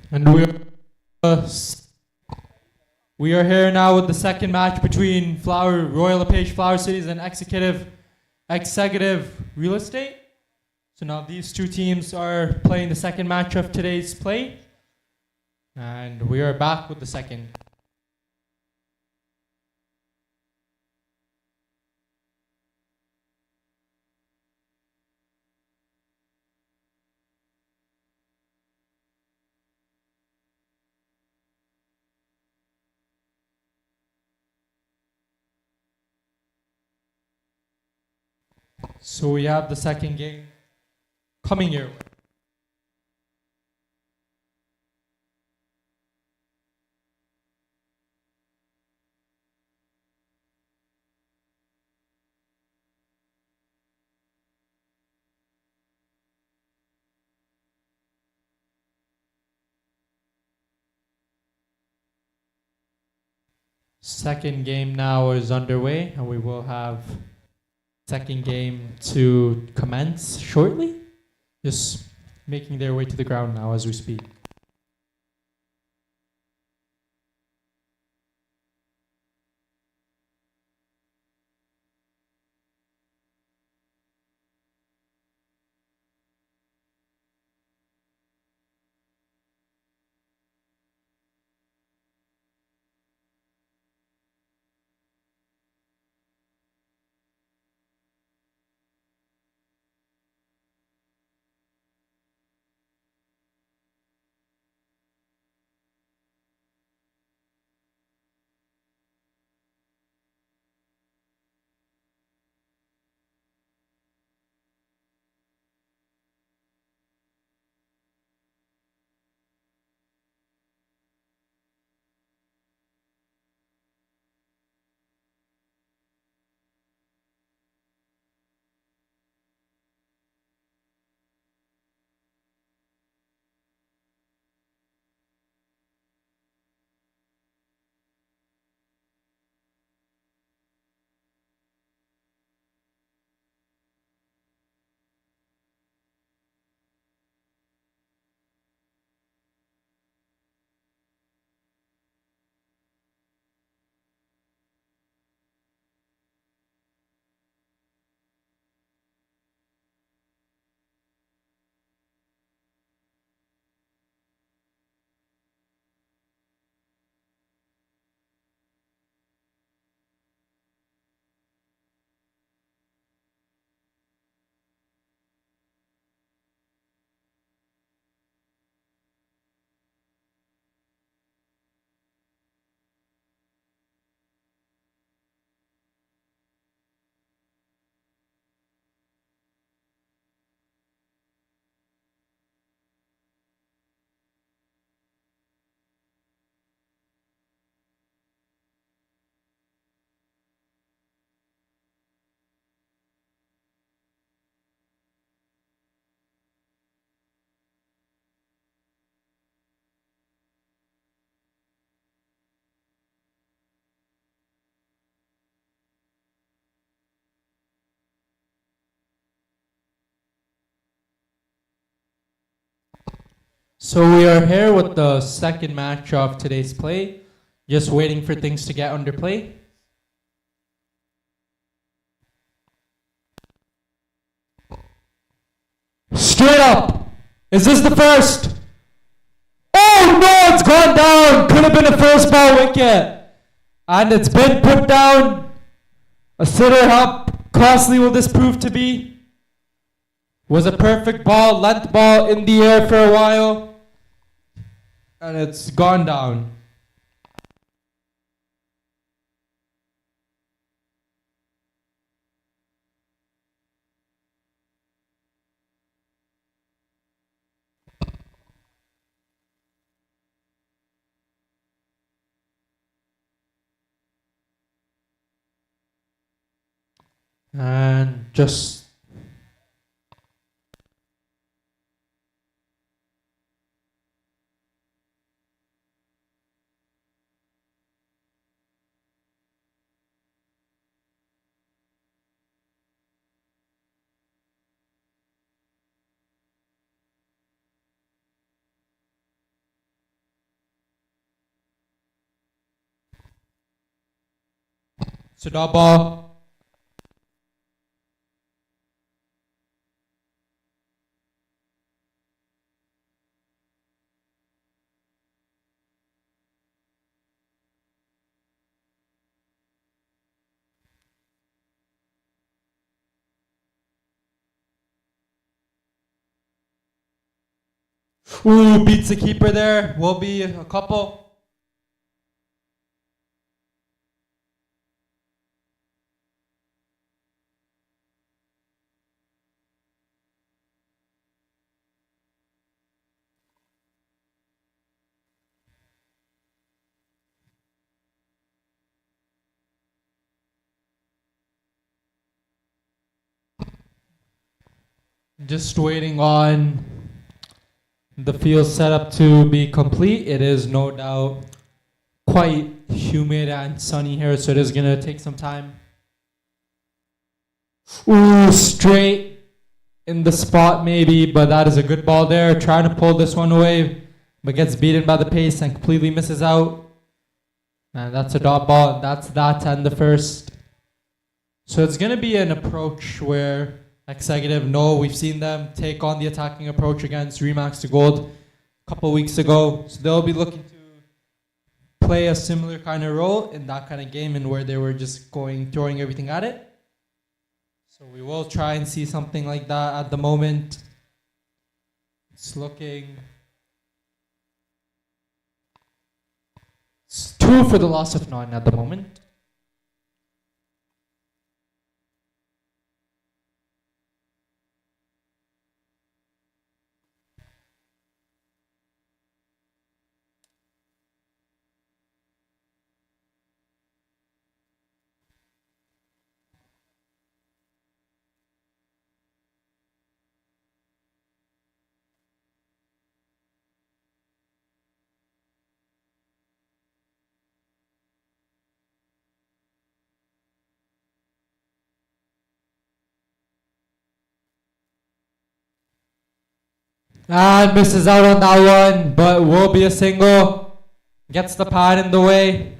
And we are here now with the second match between Royal LePage Flower Cities and Executive Real Estate. So now these two teams are playing the second match of today's play. And we are back with the second. So we have the second game coming your way. Second game now is underway, and we will have second game to commence shortly. Just making their way to the ground now as we speak. So we are here with the second match of today's play, just waiting for things to get under play. Straight up! Is this the first? Oh no, it's gone down! Could have been a first ball wicket. And it's been put down. A sitter, how costly will this prove to be? Was a perfect ball, length ball in the air for a while. And it's gone down. And just So dot ball. Ooh, beats the keeper there. Will be a couple. Just waiting on the field setup to be complete. It is no doubt quite humid and sunny here, so it is gonna take some time. Ooh, straight in the spot maybe, but that is a good ball there. Trying to pull this one away, but gets beaten by the pace and completely misses out. And that's a dot ball. That's that and the first. So it's gonna be an approach where Executive, we've seen them take on the attacking approach against Remax to Gold a couple weeks ago. So they'll be looking to play a similar kind of role in that kind of game, and where they were just throwing everything at it. So we will try and see something like that at the moment. It's looking 2 for the loss of 9 at the moment. And misses out on that one, but will be a single. Gets the pad in the way.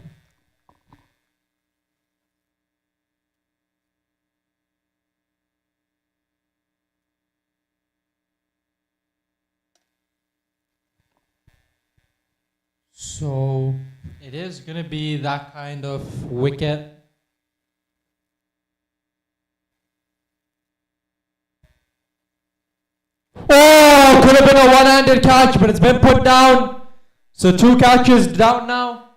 So it is going to be that kind of wicket. Oh, could have been a one-handed catch, but it's been put down. So 2 catches down now.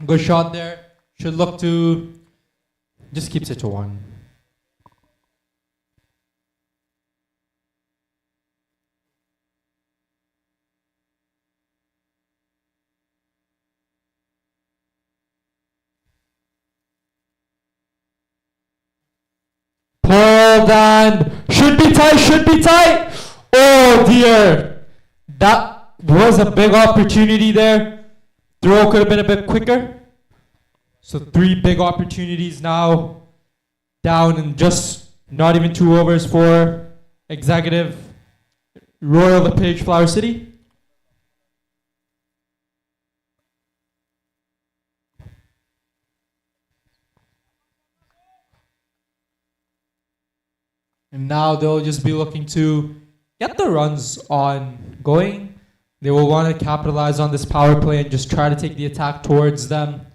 Good shot there. Should look to just keeps it to 1. Pulled and should be tight. Oh dear. That was a big opportunity there. Throw could have been a bit quicker. So 3 big opportunities now down in just not even 2 overs for Executive Royal LePage Flower City. And now they'll just be looking to get the runs on going. They will want to capitalize on this power play and just try to take the attack towards them.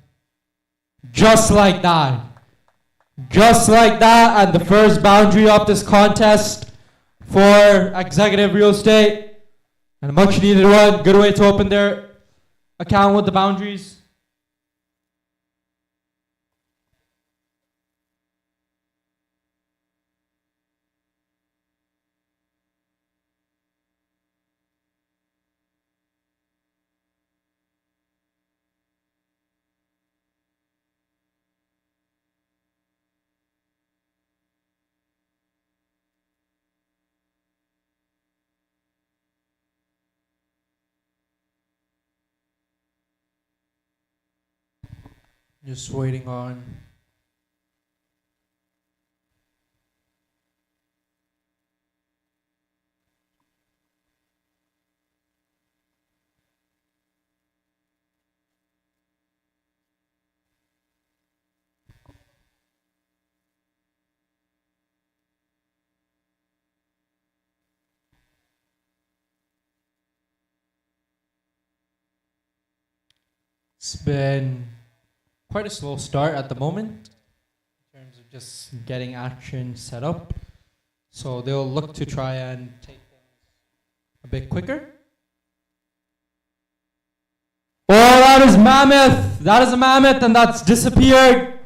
Just like that. Just like that. And the first boundary of this contest for Executive Real Estate. And a much needed one. Good way to open their account with the boundaries. Just waiting on. It's been quite a slow start at the moment in terms of just getting action set up. So they'll look to try and take things a bit quicker. Oh, that is Mammoth! That is a Mammoth, and that's disappeared.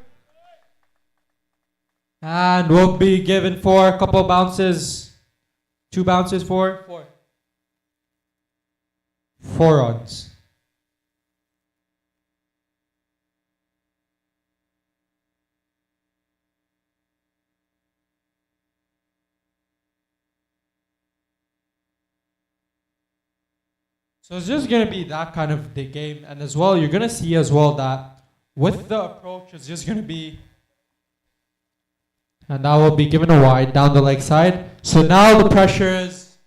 And we'll be given for a couple bounces. 2 bounces for 4 runs. So it's just going to be that kind of the game. And as well, you're going to see as well that with the approach, it's just going to be... And that will be given a wide down the leg side. So now the pressure is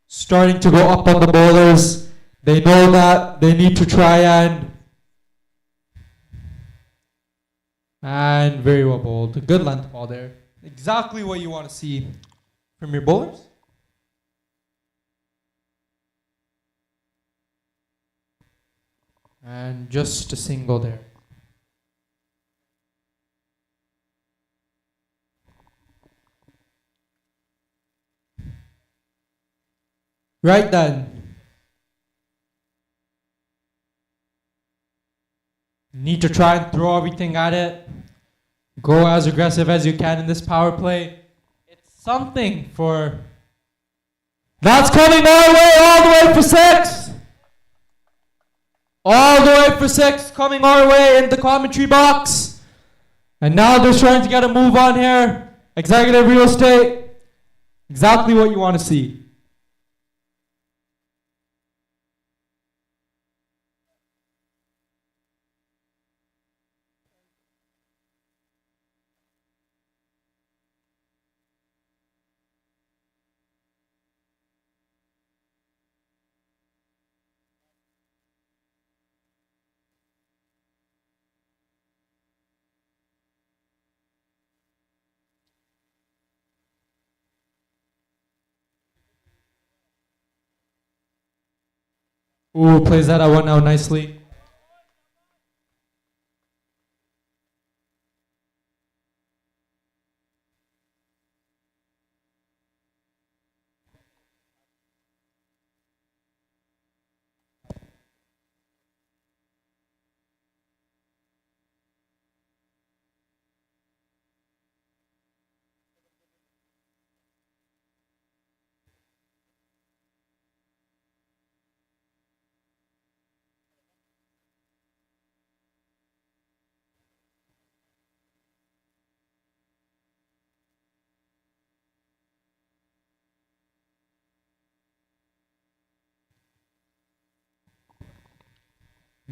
starting to go up on the bowlers. They know that they need to try and very well bowled. Good length ball there. Exactly what you want to see from your bowlers. And just a single there. Right then. Need to try and throw everything at it. Go as aggressive as you can in this power play. It's something for... That's coming our way, all the way for 6! All the way for 6, coming our way in the commentary box. And now they're trying to get a move on here. Executive real estate. Exactly what you want to see. Ooh, plays that one out nicely.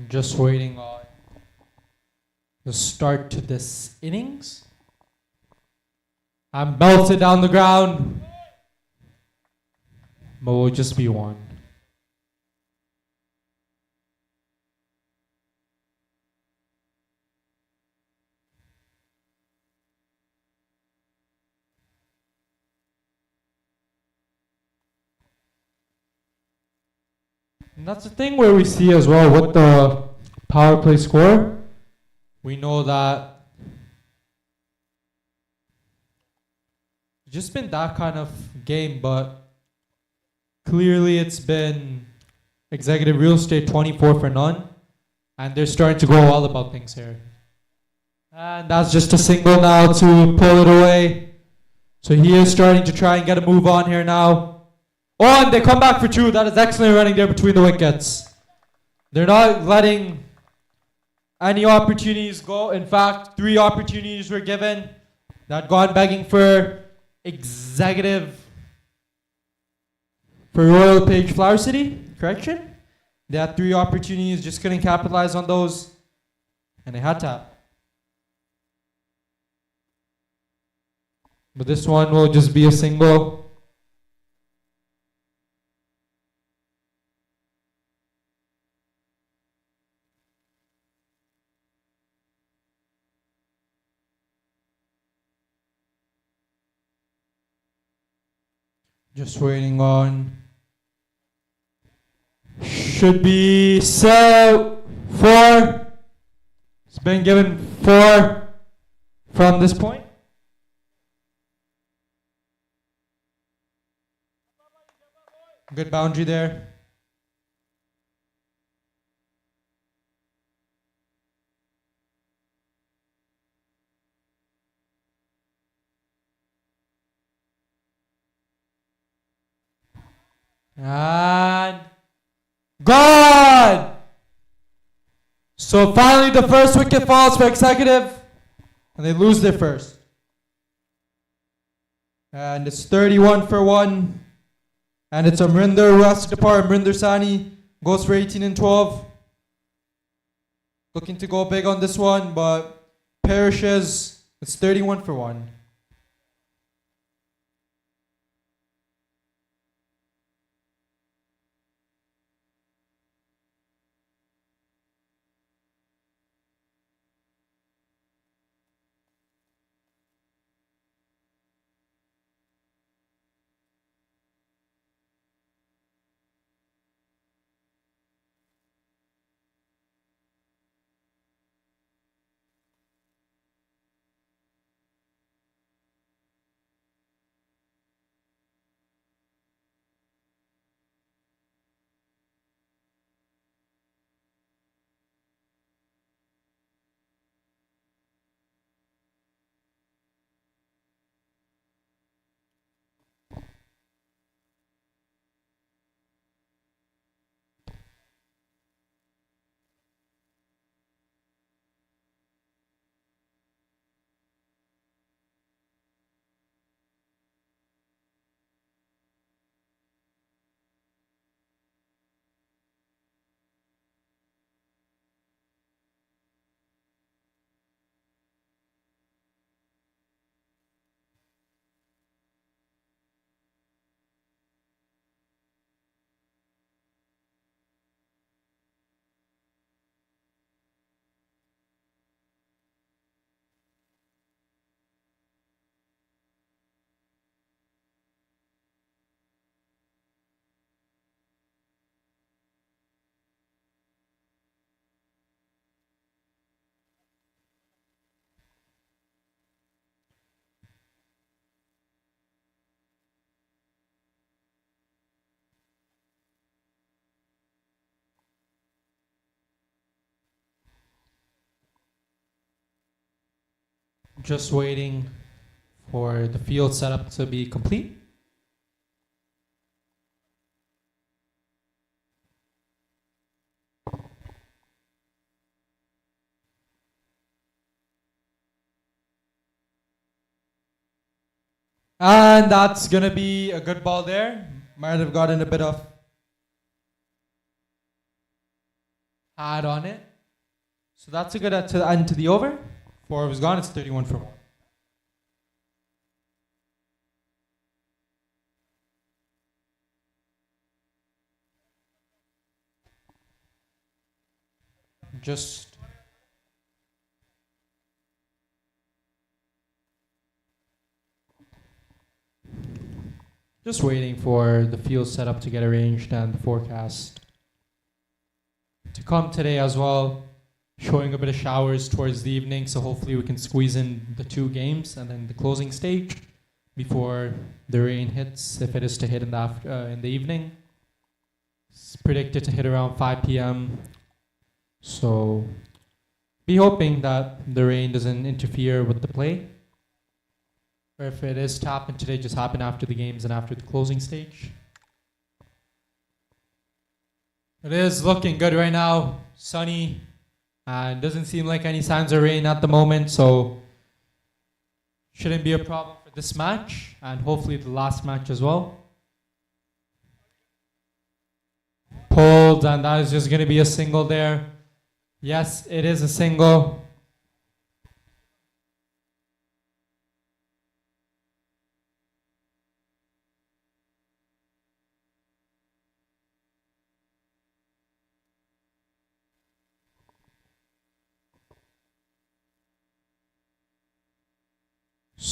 Just waiting on the start to this innings. I'm belted down the ground. But we'll just be one. And that's the thing where we see as well with the power play score. We know that it's just been that kind of game, but clearly it's been executive real estate 24 for none. And they're starting to go all about things here. And that's just a single now to pull it away. So he is starting to try and get a move on here now. Oh, and they come back for 2. That is excellent running there between the wickets. They're not letting any opportunities go. In fact, 3 opportunities were given. That gone begging for executive for Royal Page Flower City. Correction? They had 3 opportunities, just couldn't capitalize on those. And they had tap. But this one will just be a single. Just waiting on. Should be set 4. It's been given 4 from this point. Good boundary there. And gone! So finally the first wicket falls for Executive, and they lose their first. And it's 31 for 1. And it's Amrinder who has to depart. Amrinder Sani goes for 18 and 12. Looking to go big on this one, but perishes. It's 31 for 1. Just waiting for the field setup to be complete. And that's going to be a good ball there. Might have gotten a bit of pad on it. So that's a good end to the over. 4 was gone. It's 31 for 1. Just waiting for the field setup to get arranged and the forecast to come today as well. Showing a bit of showers towards the evening, so hopefully we can squeeze in the 2 games and then the closing stage before the rain hits, if it is to hit in the evening. It's predicted to hit around 5 p.m. So be hoping that the rain doesn't interfere with the play. Or if it is to happen today, just happen after the games and after the closing stage. It is looking good right now. Sunny. And doesn't seem like any signs of rain at the moment, so shouldn't be a problem for this match, and hopefully the last match as well. Pulled, and that is just going to be a single there. Yes, it is a single.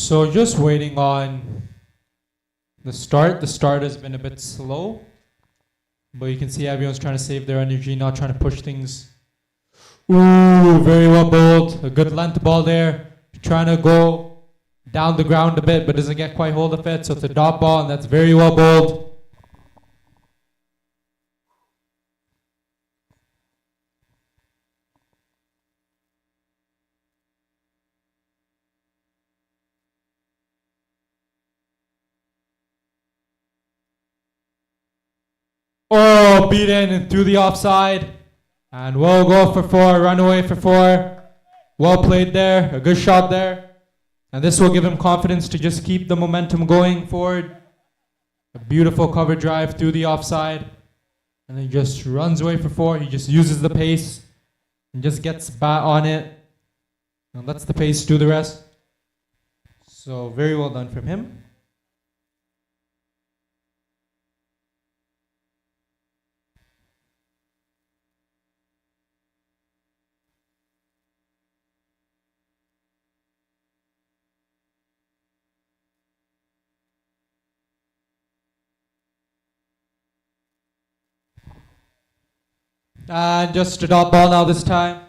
So just waiting on the start. The start has been a bit slow, but you can see everyone's trying to save their energy, not trying to push things. Ooh, very well bowled. A good length ball there. Trying to go down the ground a bit, but doesn't get quite hold of it. So it's a dot ball, and that's very well bowled. Oh, beaten and through the offside. And we'll go for 4, run away for 4. Well played there, a good shot there. And this will give him confidence to just keep the momentum going forward. A beautiful cover drive through the offside. And he just runs away for 4. He just uses the pace and just gets bat on it. And lets the pace do the rest. So very well done from him. And just a dot ball now this time.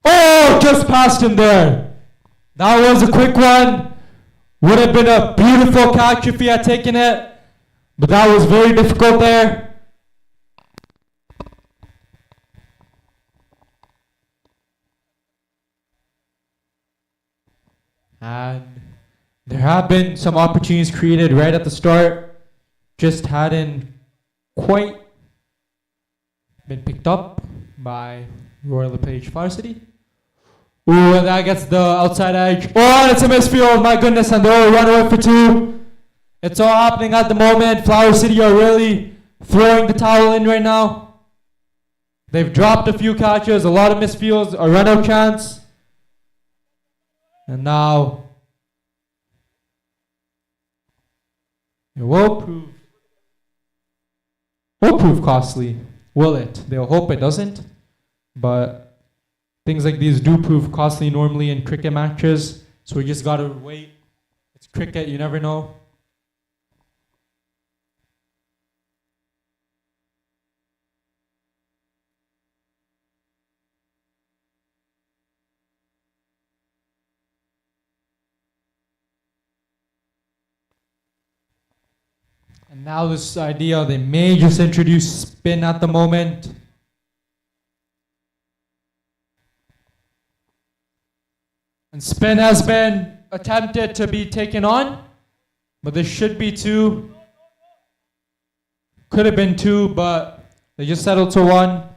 Oh, just past him there. That was a quick one. Would have been a beautiful catch if he had taken it. But that was very difficult there. And there have been some opportunities created right at the start. Just hadn't quite been picked up by Royal LePage Flower City. Ooh, and that gets the outside edge. Oh, and it's a misfield, my goodness, and they'll run away for 2. It's all happening at the moment. Flower City are really throwing the towel in right now. They've dropped a few catches, a lot of misfields, a run-out chance. And now it will prove costly. Will it? They'll hope it doesn't. But things like these do prove costly normally in cricket matches. So we just gotta wait. It's cricket, you never know. And now this idea, they may just introduce spin at the moment. And spin has been attempted to be taken on, but there should be 2. Could have been 2, but they just settled to 1.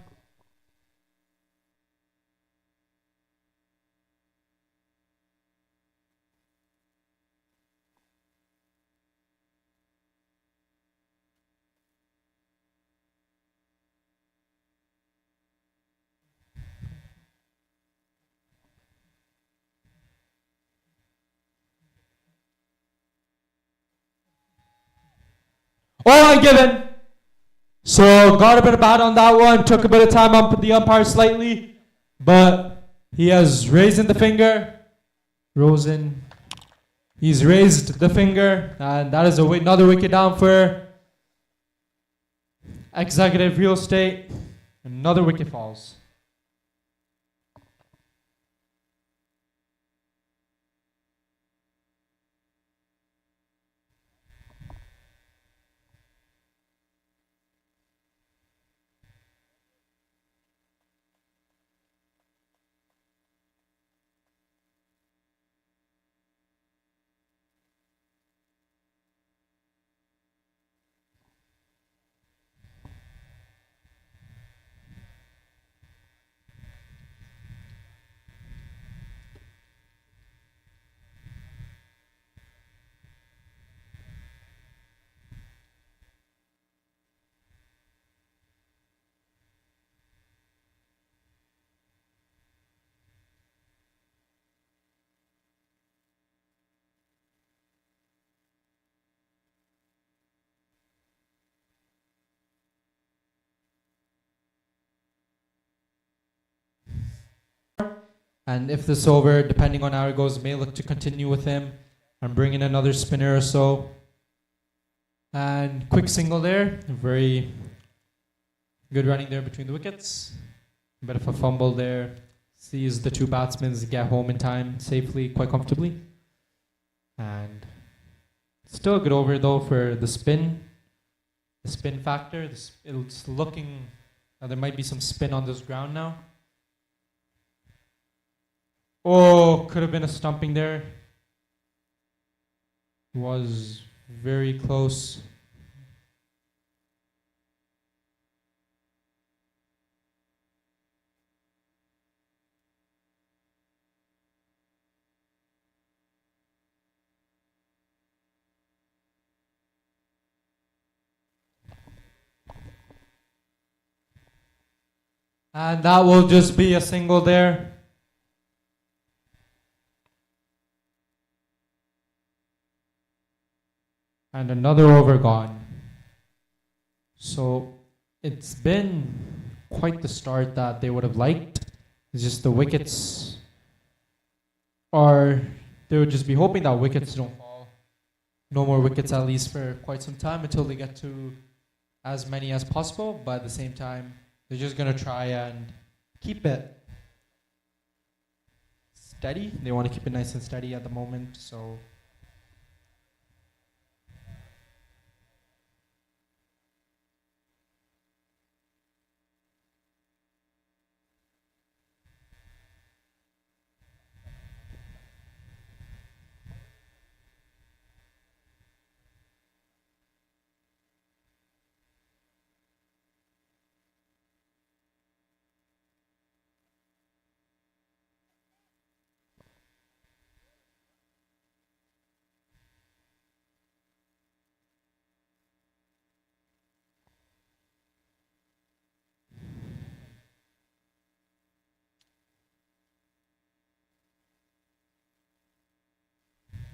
Oh, given. So got a bit of bat on that one. Took a bit of time on the umpire slightly, but he has raised the finger. He's raised the finger, and that is another wicket down for Executive Real Estate. Another wicket falls. And if this over, depending on how it goes, may look to continue with him and bring in another spinner or so. And quick single there. Very good running there between the wickets. A bit of a fumble there. Sees the two batsmen get home in time safely, quite comfortably. And still a good over though for the spin. The spin factor. It's looking... there might be some spin on this ground now. Oh, could have been a stumping there. Was very close. And that will just be a single there. And another over gone. So it's been quite the start that they would have liked. It's just the wickets are... they would just be hoping that wickets don't fall. No more wickets at least for quite some time until they get to as many as possible. But at the same time, they're just going to try and keep it steady. They want to keep it nice and steady at the moment. So...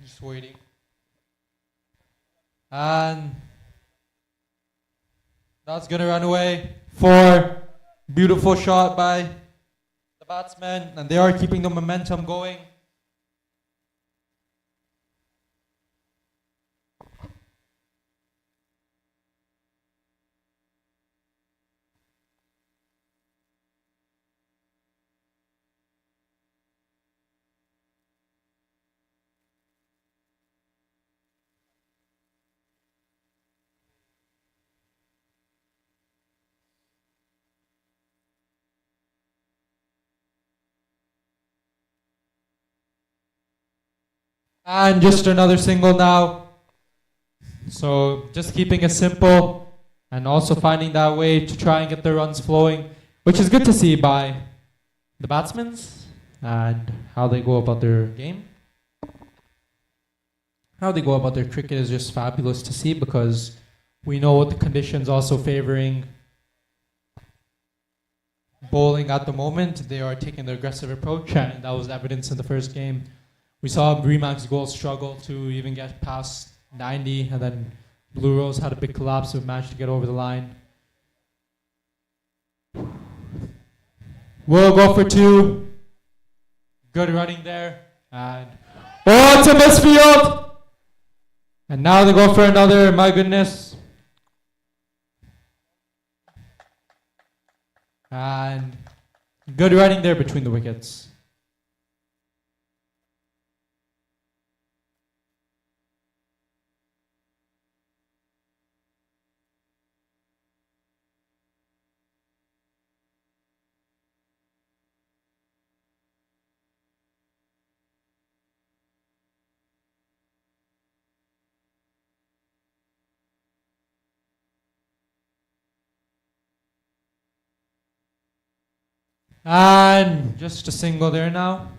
just waiting. And that's going to run away. 4. Beautiful shot by the batsmen. And they are keeping the momentum going. And just another single now. So just keeping it simple and also finding that way to try and get the runs flowing, which is good to see by the batsmen and how they go about their game. How they go about their cricket is just fabulous to see because we know what the conditions also favoring bowling at the moment. They are taking the aggressive approach, and that was evidence in the first game. We saw Remak's goal struggle to even get past 90, and then Blue Rose had a big collapse and managed to get over the line. We'll go for 2. Good running there. And oh, it's a misfield! And now they go for another, my goodness. And good running there between the wickets. And just a single there now.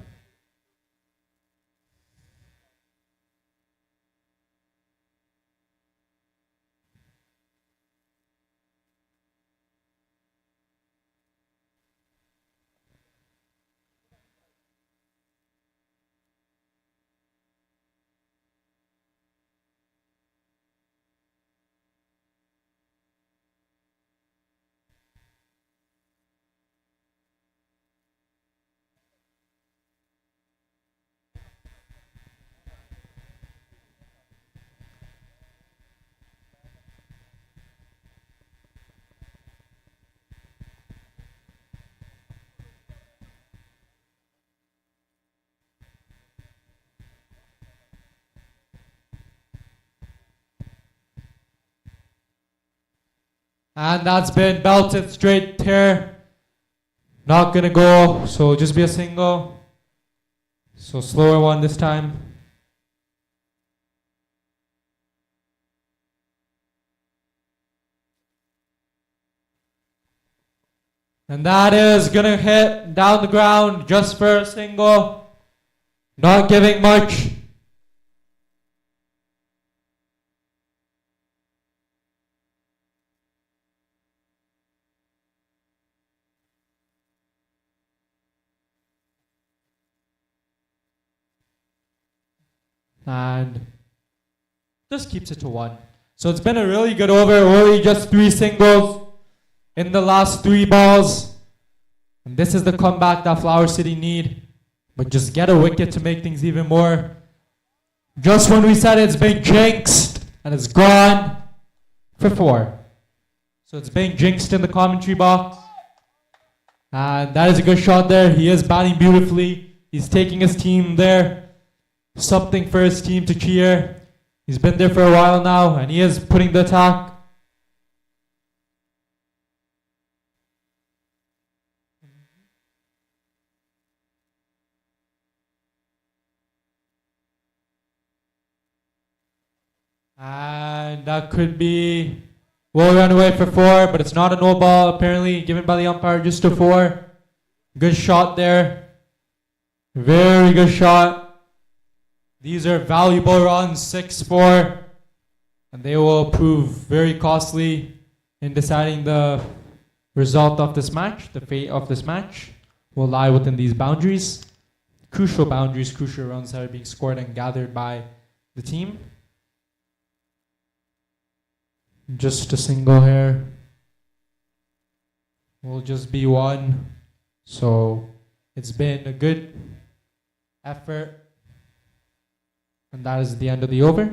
And that's been belted straight there. Not gonna go, so just be a single. So slower one this time. And that is gonna hit down the ground just for a single. Not giving much. And just keeps it to 1. So it's been a really good over. Only just 3 singles in the last 3 balls. And this is the comeback that Flower City need. But just get a wicket to make things even more. Just when we said it's been jinxed, and it's gone for 4. So it's being jinxed in the commentary box. And that is a good shot there. He is batting beautifully. He's taking his team there. Something for his team to cheer. He's been there for a while now, and he is putting the attack. And that could be, will run away for 4, but it's not a no ball apparently, given by the umpire, just a 4. Good shot there. Very good shot. These are valuable runs, 6-4, and they will prove very costly in deciding the result of this match. The fate of this match will lie within these boundaries. Crucial boundaries, crucial runs that are being scored and gathered by the team. Just a single here. Will just be 1. So it's been a good effort. And that is the end of the over.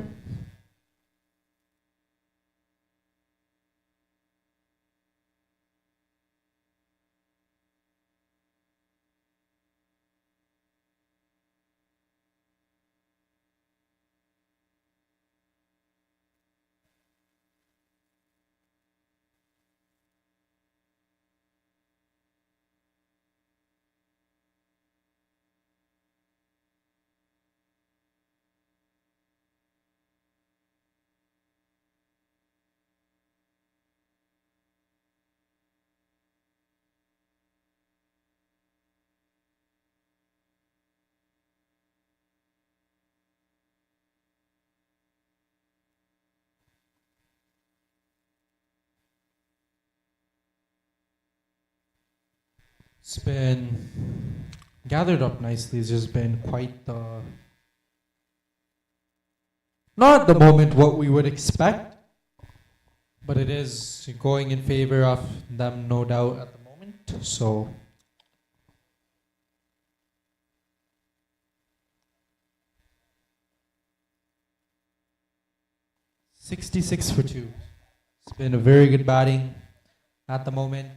It's been gathered up nicely. It's just been quite the, not at the moment what we would expect, but it is going in favor of them, no doubt, at the moment. So $66 for 2. It's been a very good batting at the moment.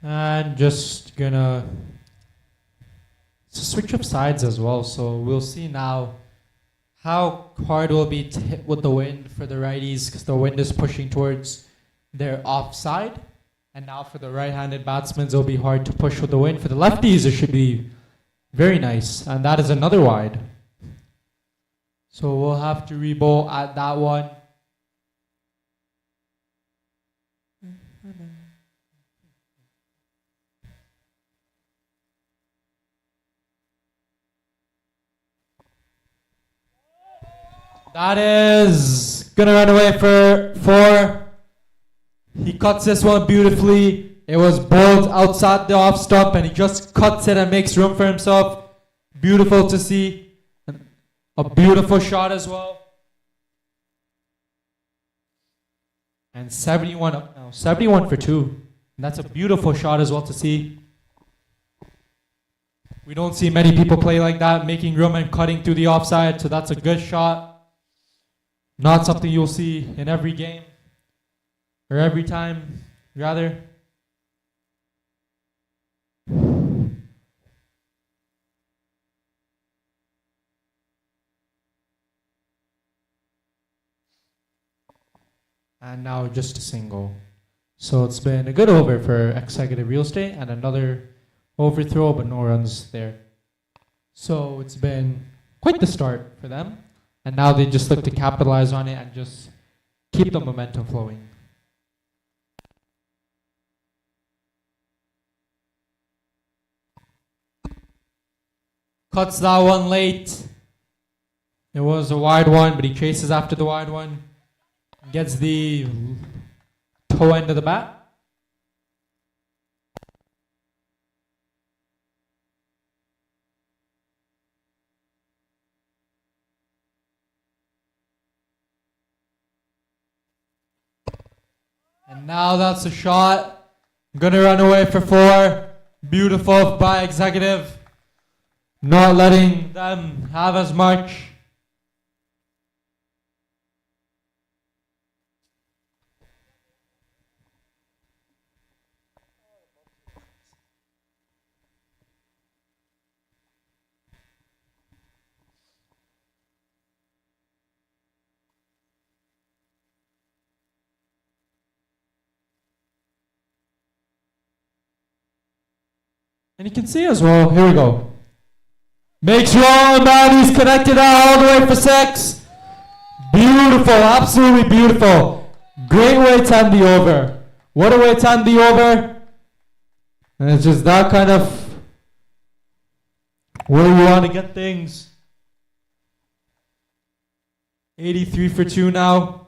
And just gonna switch up sides as well. So we'll see now how hard it will be to hit with the wind for the righties, because the wind is pushing towards their offside. And now for the right-handed batsmen, it'll be hard to push with the wind. For the lefties, it should be very nice. And that is another wide. So we'll have to re-bowl at that one. That is gonna run away for 4. He cuts this one beautifully. It was bowled outside the off stump and he just cuts it and makes room for himself. Beautiful to see. A beautiful shot as well. And 71 up now. 71 for 2. And that's a beautiful shot as well to see. We don't see many people play like that, making room and cutting through the offside. So that's a good shot. Not something you'll see in every game. Or every time, rather. And now just a single. So it's been a good over for Executive Real Estate and another overthrow, but no runs there. So it's been quite the start for them. And now they just look to capitalize on it and just keep the momentum flowing. Cuts that one late. It was a wide one, but he chases after the wide one. Gets the toe end of the bat. And now that's a shot. Gonna run away for 4. Beautiful by Executive. Not letting them have as much. And you can see as well, here we go. Makes wrong, man, he's connected out all the way for 6. Beautiful, absolutely beautiful. Great way to end the over. What a way to end the over. And it's just that kind of where you want to get things. 83 for 2 now.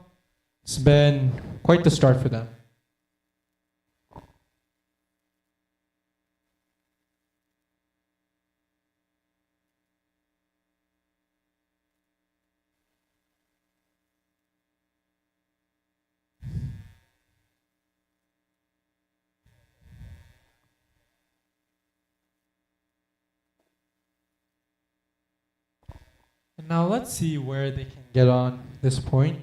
It's been quite the start for them. And now let's see where they can get on this point.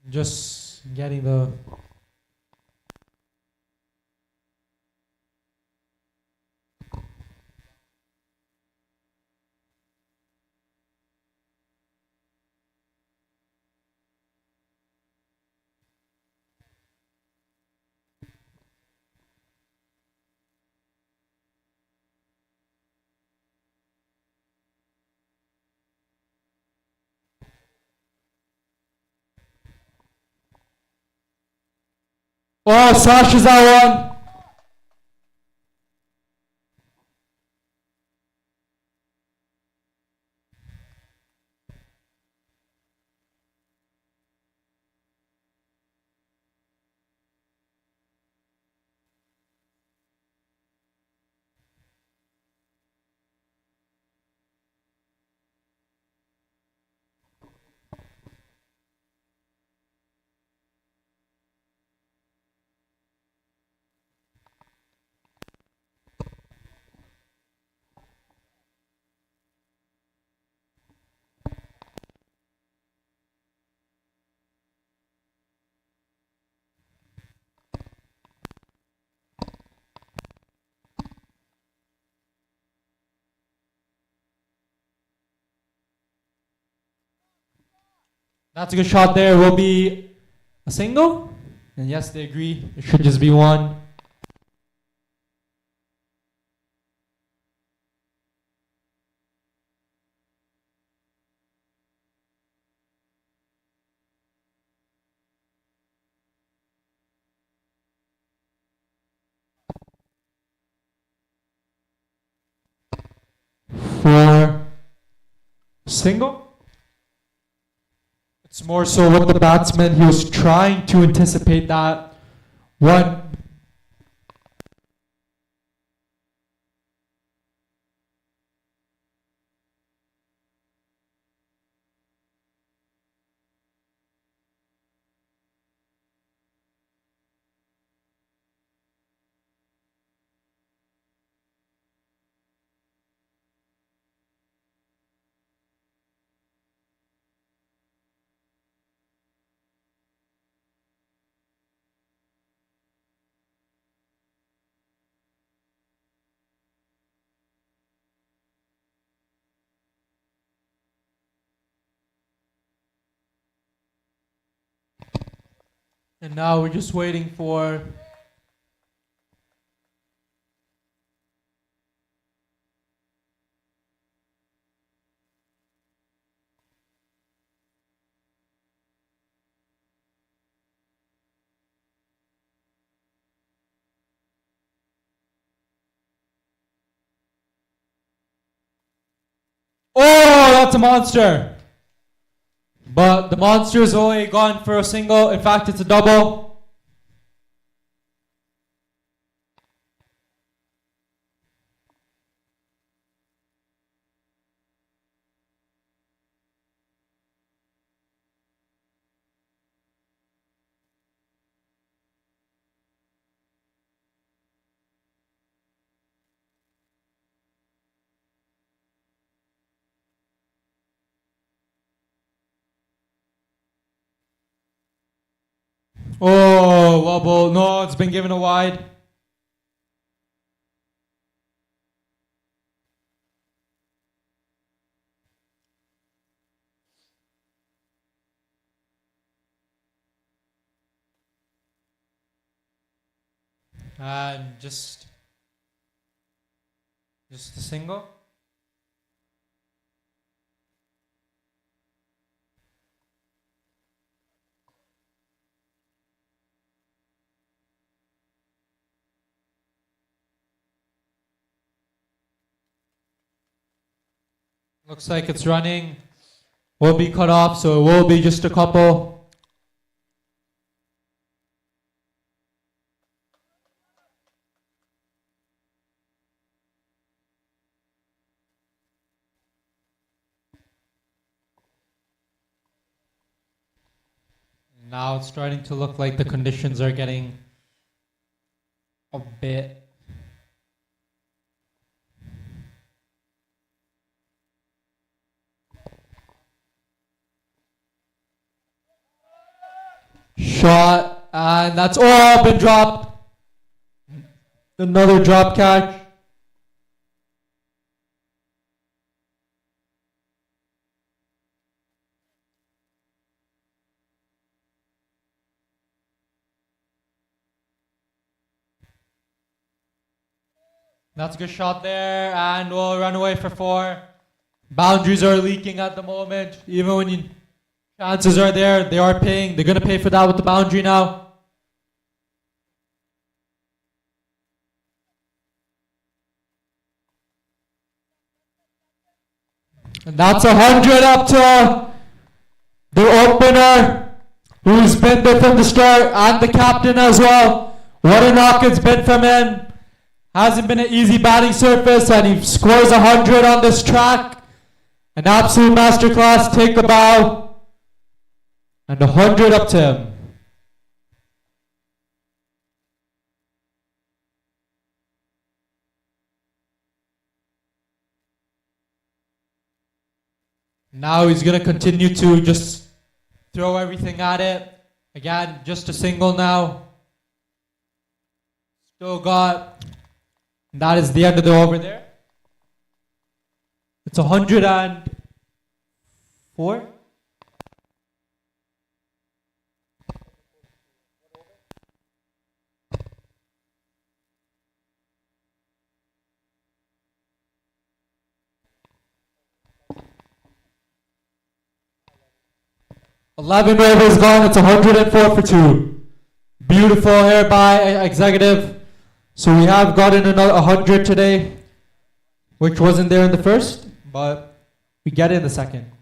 Just getting the oh, Sasha's that one. That's a good shot there. Will be a single. And yes, they agree. It should just be one. single. It's more so with the batsman. He was trying to anticipate that one. And now we're just waiting for oh, that's a monster. But the monster's only gone for a single. In fact, it's a double. Oh, wobble. No, it's been given a wide. And just a single. Looks like it's running. Will be cut off, so it will be just a couple. Now it's starting to look like the conditions are getting a bit. Shot, and that's all been dropped. Another drop catch. That's a good shot there, and we'll run away for 4. Boundaries are leaking at the moment. Even when chances are there, they are paying. They're going to pay for that with the boundary now. And that's 100 up to the opener, who's been there from the start, and the captain as well. What a knock it's been from him. Hasn't been an easy batting surface, and he scores 100 on this track. An absolute masterclass. Take the bow. And 100 up to him. Now he's going to continue to just throw everything at it. Again, just a single now. Still got... That is the end of the over there. It's 104. $11 overs gone. It's 104 for 2. Beautiful here by executive. So we have gotten another 100 today, which wasn't there in the first, but we get it in the second.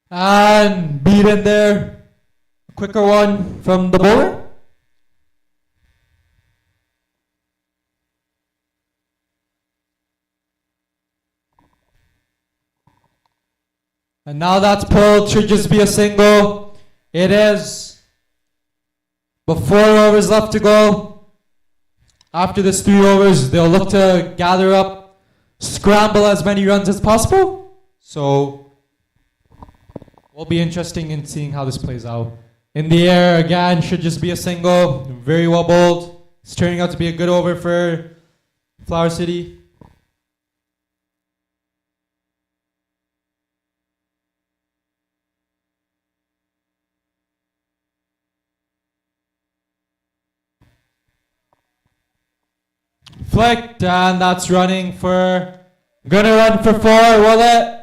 And beat in there. Quicker one from the bowler. And now that's pulled. Should just be a single. It is. But 4 overs left to go. After this 3 overs, they'll look to gather up, scramble as many runs as possible. So, will be interesting in seeing how this plays out. In the air again, should just be a single. Very well bowled. It's turning out to be a good over for Flower City. Flicked, and that's running for, gonna run for 4, will it?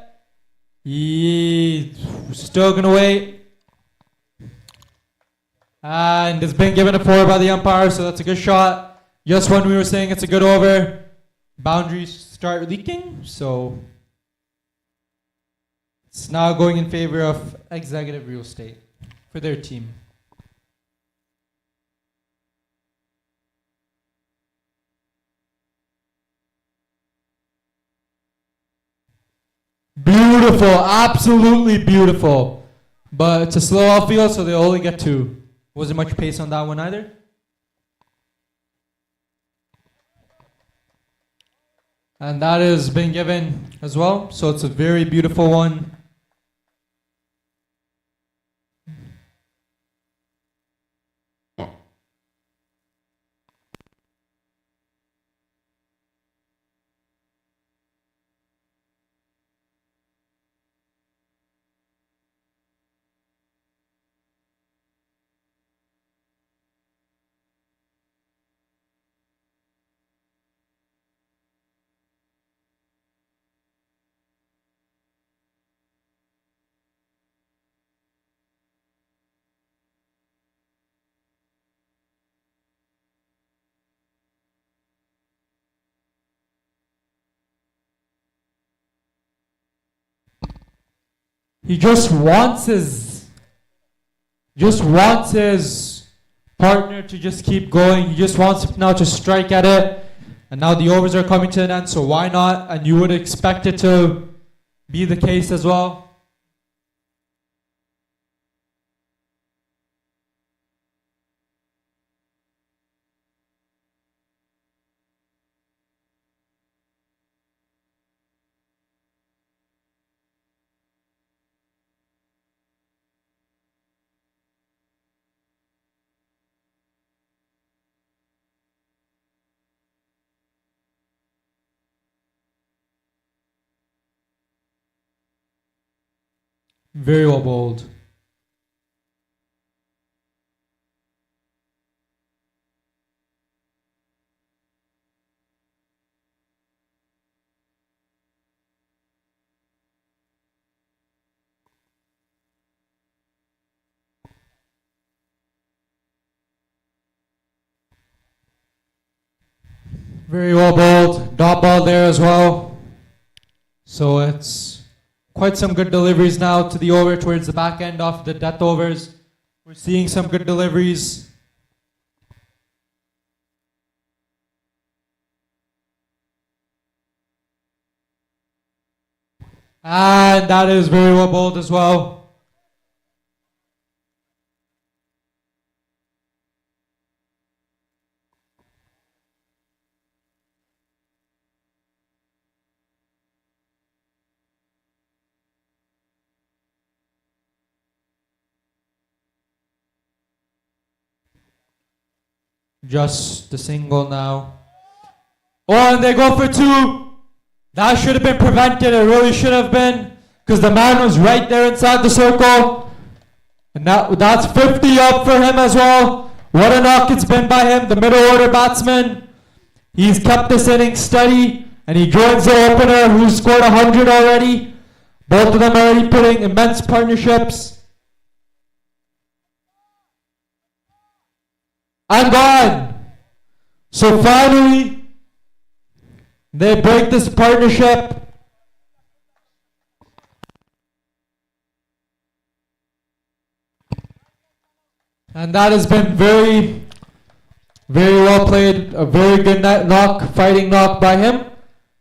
Still gonna wait. And it's been given a 4 by the umpire, so that's a good shot. Just when we were saying it's a good over, boundaries start leaking, so it's now going in favor of Executive Real Estate for their team. Beautiful, absolutely beautiful. But it's a slow outfield, so they only get 2. Wasn't much pace on that one either. And that has been given as well, so it's a very beautiful one. He just wants his partner to just keep going. He just wants now to strike at it. And now the overs are coming to an end, so why not? And you would expect it to be the case as well. Very well bowled. Very well bowled. Dot ball there as well. So it's quite some good deliveries now to the over towards the back end of the death overs. We're seeing some good deliveries. And that is very well bowled as well. Just the single now. Oh, and they go for 2. That should have been prevented. It really should have been. Because the man was right there inside the circle. And that's 50 up for him as well. What a knock it's been by him, the middle order batsman. He's kept this inning steady. And he joins the opener who scored 100 already. Both of them already putting immense partnerships. And gone. So finally, they break this partnership. And that has been very, very well played. A very good fighting knock by him,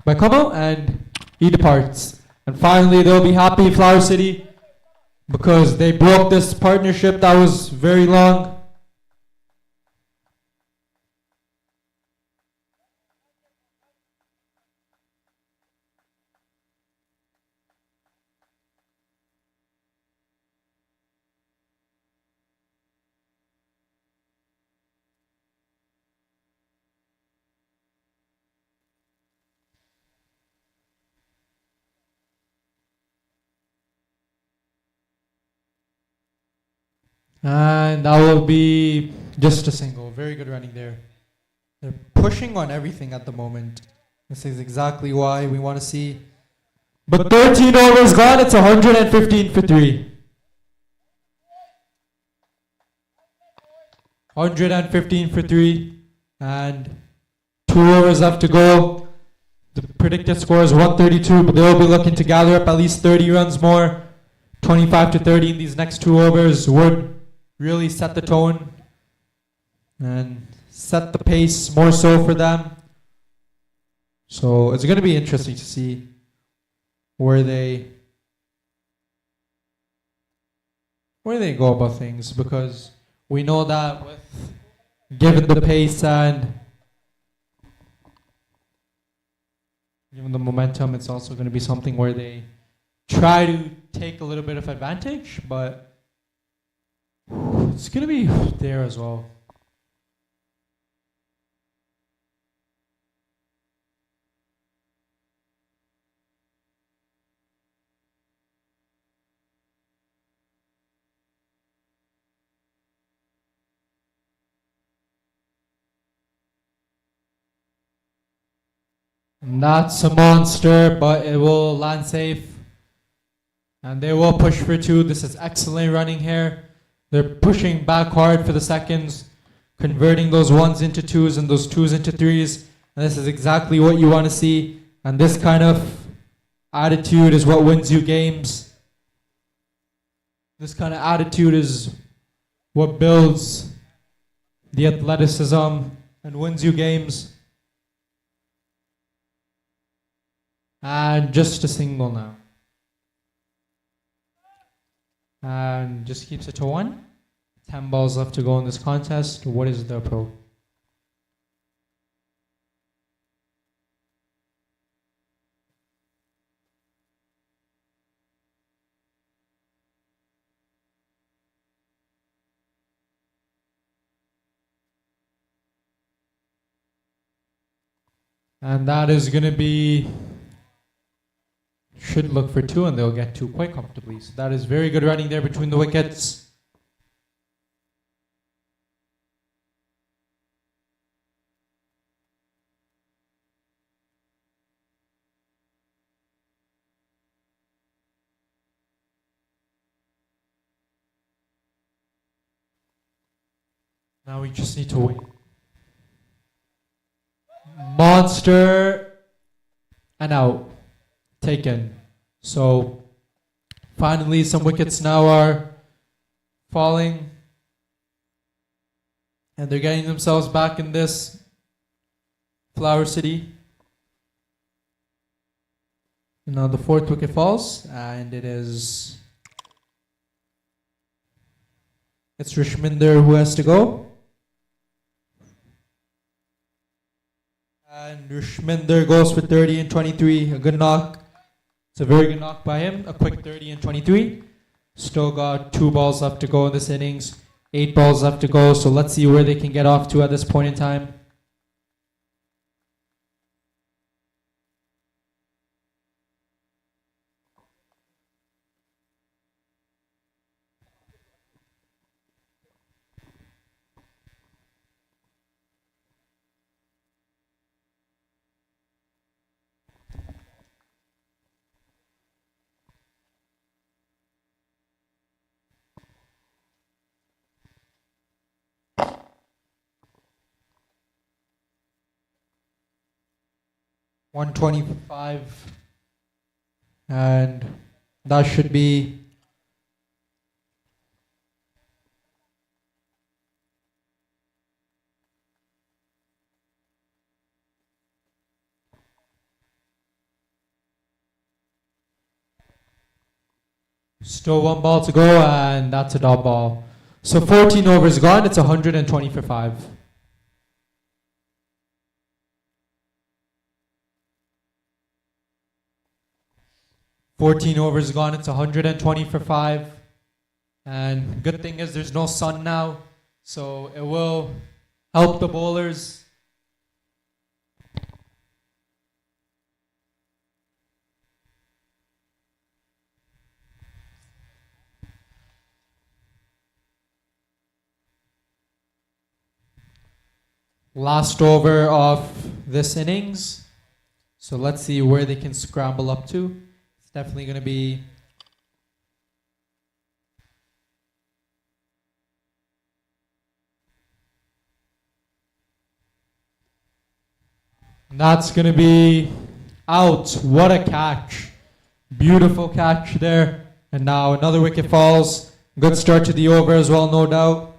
by Como, and he departs. And finally, they'll be happy, Flower City, because they broke this partnership that was very long. And that will be just a single. Very good running there. They're pushing on everything at the moment. This is exactly why we want to see. But 13 overs gone. It's 115 for 3. 115 for 3. And 2 overs left to go. The predicted score is 132, but they'll be looking to gather up at least 30 runs more. 25 to 30 in these next 2 overs would really set the tone and set the pace more so for them. So it's going to be interesting to see where they go about things, because we know that with given the pace and given the momentum, it's also going to be something where they try to take a little bit of advantage, but it's going to be there as well. And that's a monster, but it will land safe. And they will push for 2. This is excellent running here. They're pushing back hard for the seconds, converting those 1s into 2s and those 2s into 3s. And this is exactly what you want to see. And this kind of attitude is what wins you games. This kind of attitude is what builds the athleticism and wins you games. And just a single now. And just keeps it to 1. 10 balls left to go in this contest. What is the approach? And that is going to be, should look for 2, and they'll get 2 quite comfortably. So that is very good running there between the wickets. Now we just need to wait. Monster and out. Taken. So finally some wickets now are falling, and they're getting themselves back in this Flower City. And now the 4th wicket falls, and it's Rishminder who has to go. And Rishminder goes for 30 and 23. A good knock. It's a very good knock by him. A quick 30 and 23. Still got 2 balls left to go in this innings. 8 balls left to go. So let's see where they can get off to at this point in time. $125, and that should be Still 1 ball to go, and that's a dot ball. So 14 overs gone. It's 120 for 5. Overs gone. It's 120 for 5. And good thing is there's no sun now, so it will help the bowlers. Last over of this innings. So let's see where they can scramble up to. It's definitely going to be that's going to be out. What a catch. Beautiful catch there. And now another wicket falls. Good start to the over as well, no doubt.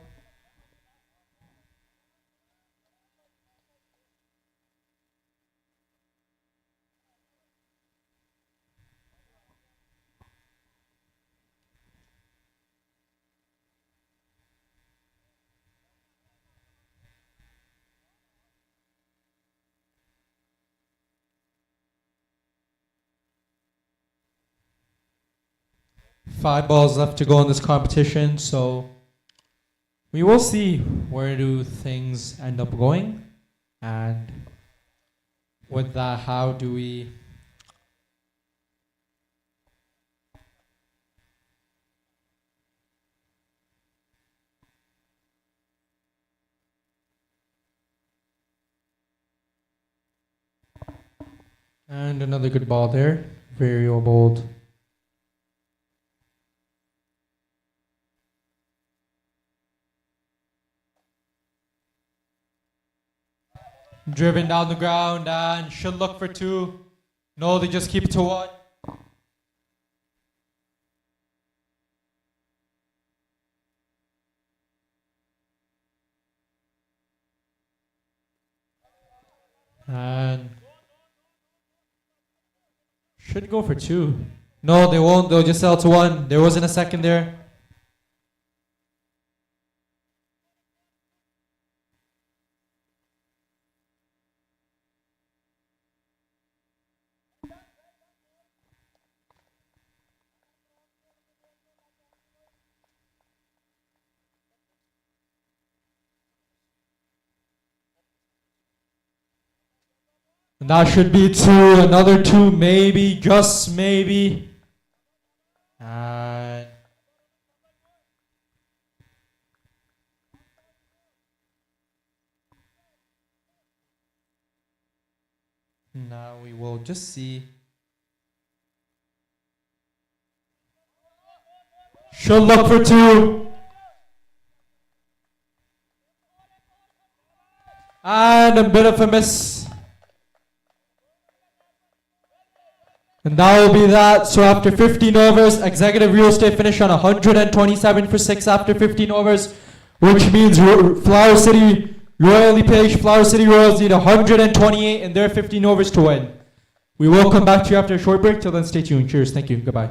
Five balls left to go in this competition, so we will see where do things end up going. And with that, how do we... And another good ball there. Very bold. Driven down the ground and should look for 2. No, they just keep it to 1. And should go for 2. No, they won't. They'll just sell to 1. There wasn't a second there. And that should be 2. Another 2, maybe, just maybe. And now we will just see. Should look for 2. And a bit of a miss. And that will be that. So after 15 overs, Executive Real Estate finished on 127 for 6 after 15 overs, which means Flower City, Royal LePage, Flower City Royals need 128 in their 15 overs to win. We will come back to you after a short break. Till then, stay tuned. Cheers. Thank you. Goodbye.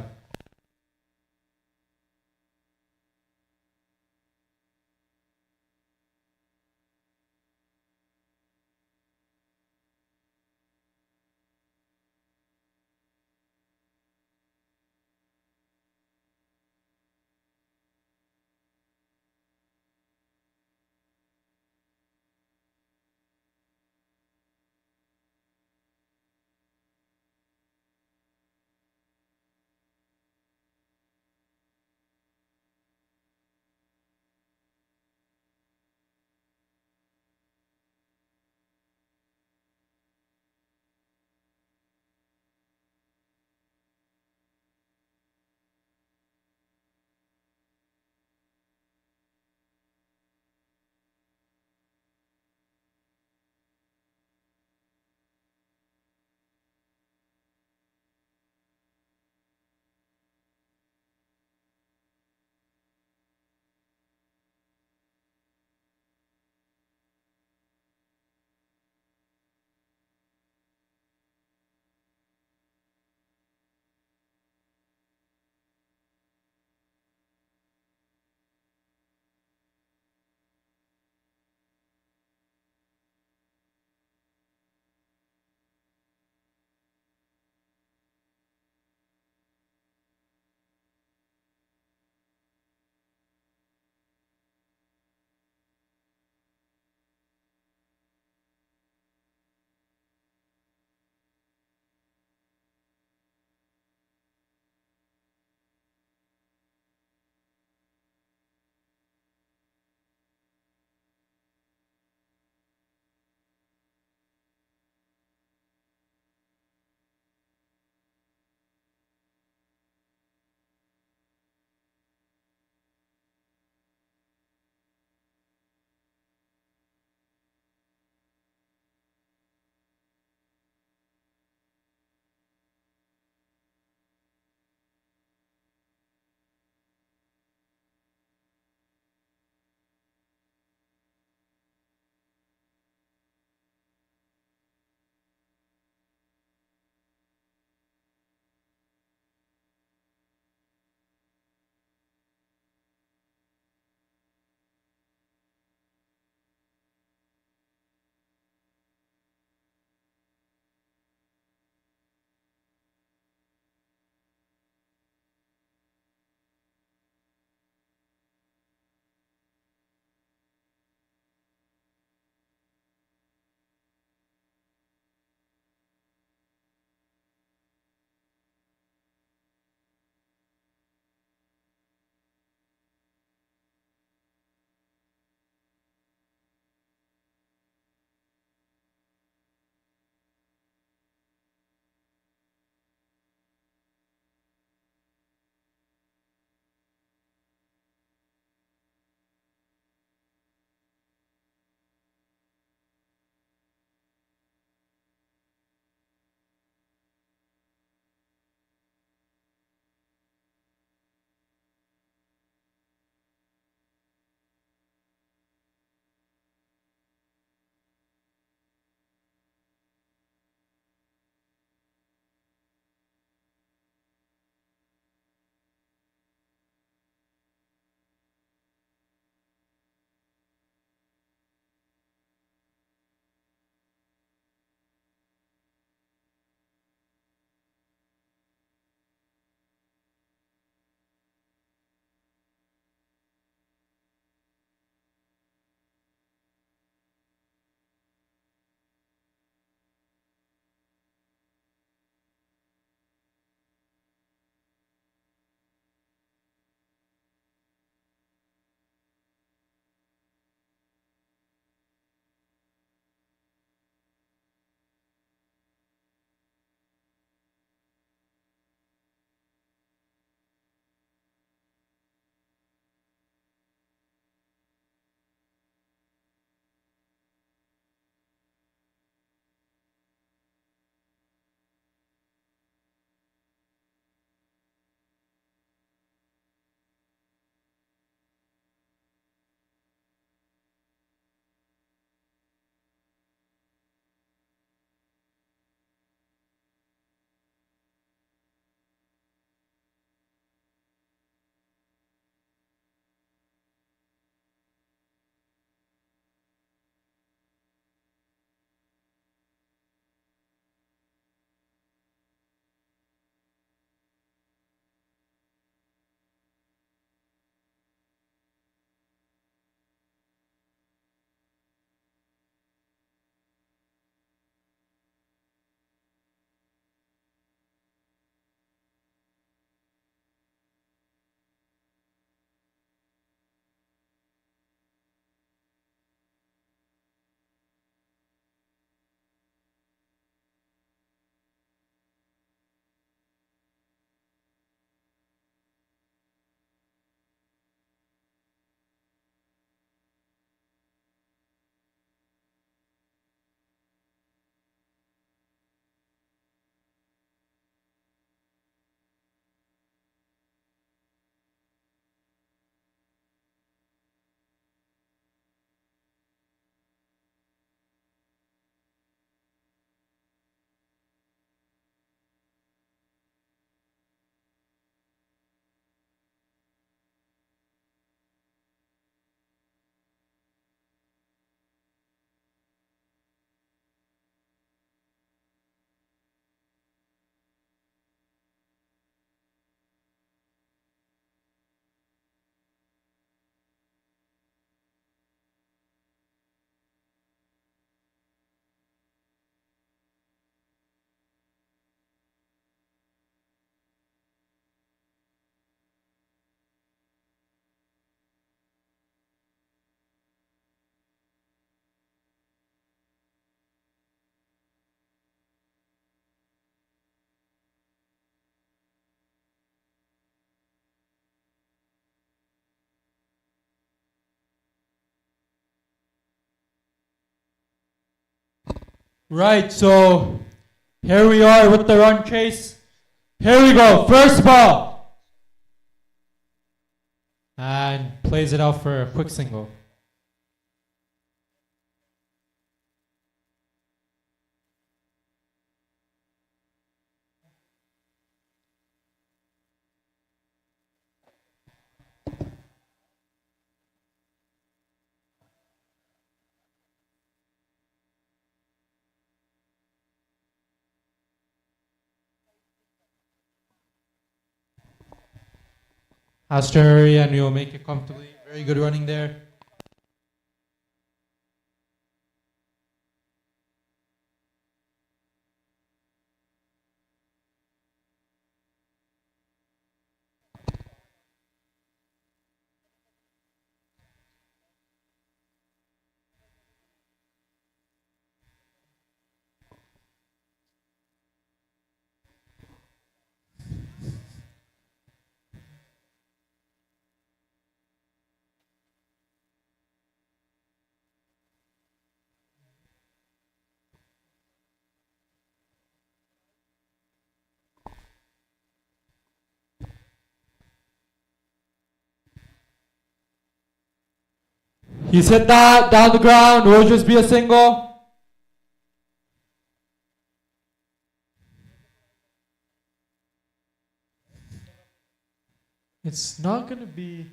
Right, so here we are with the run chase. Here we go, first ball. And plays it out for a quick single. Has to hurry and you'll make it comfortably. Very good running there. He's hit that down the ground. Will just be a single. It's not going to be.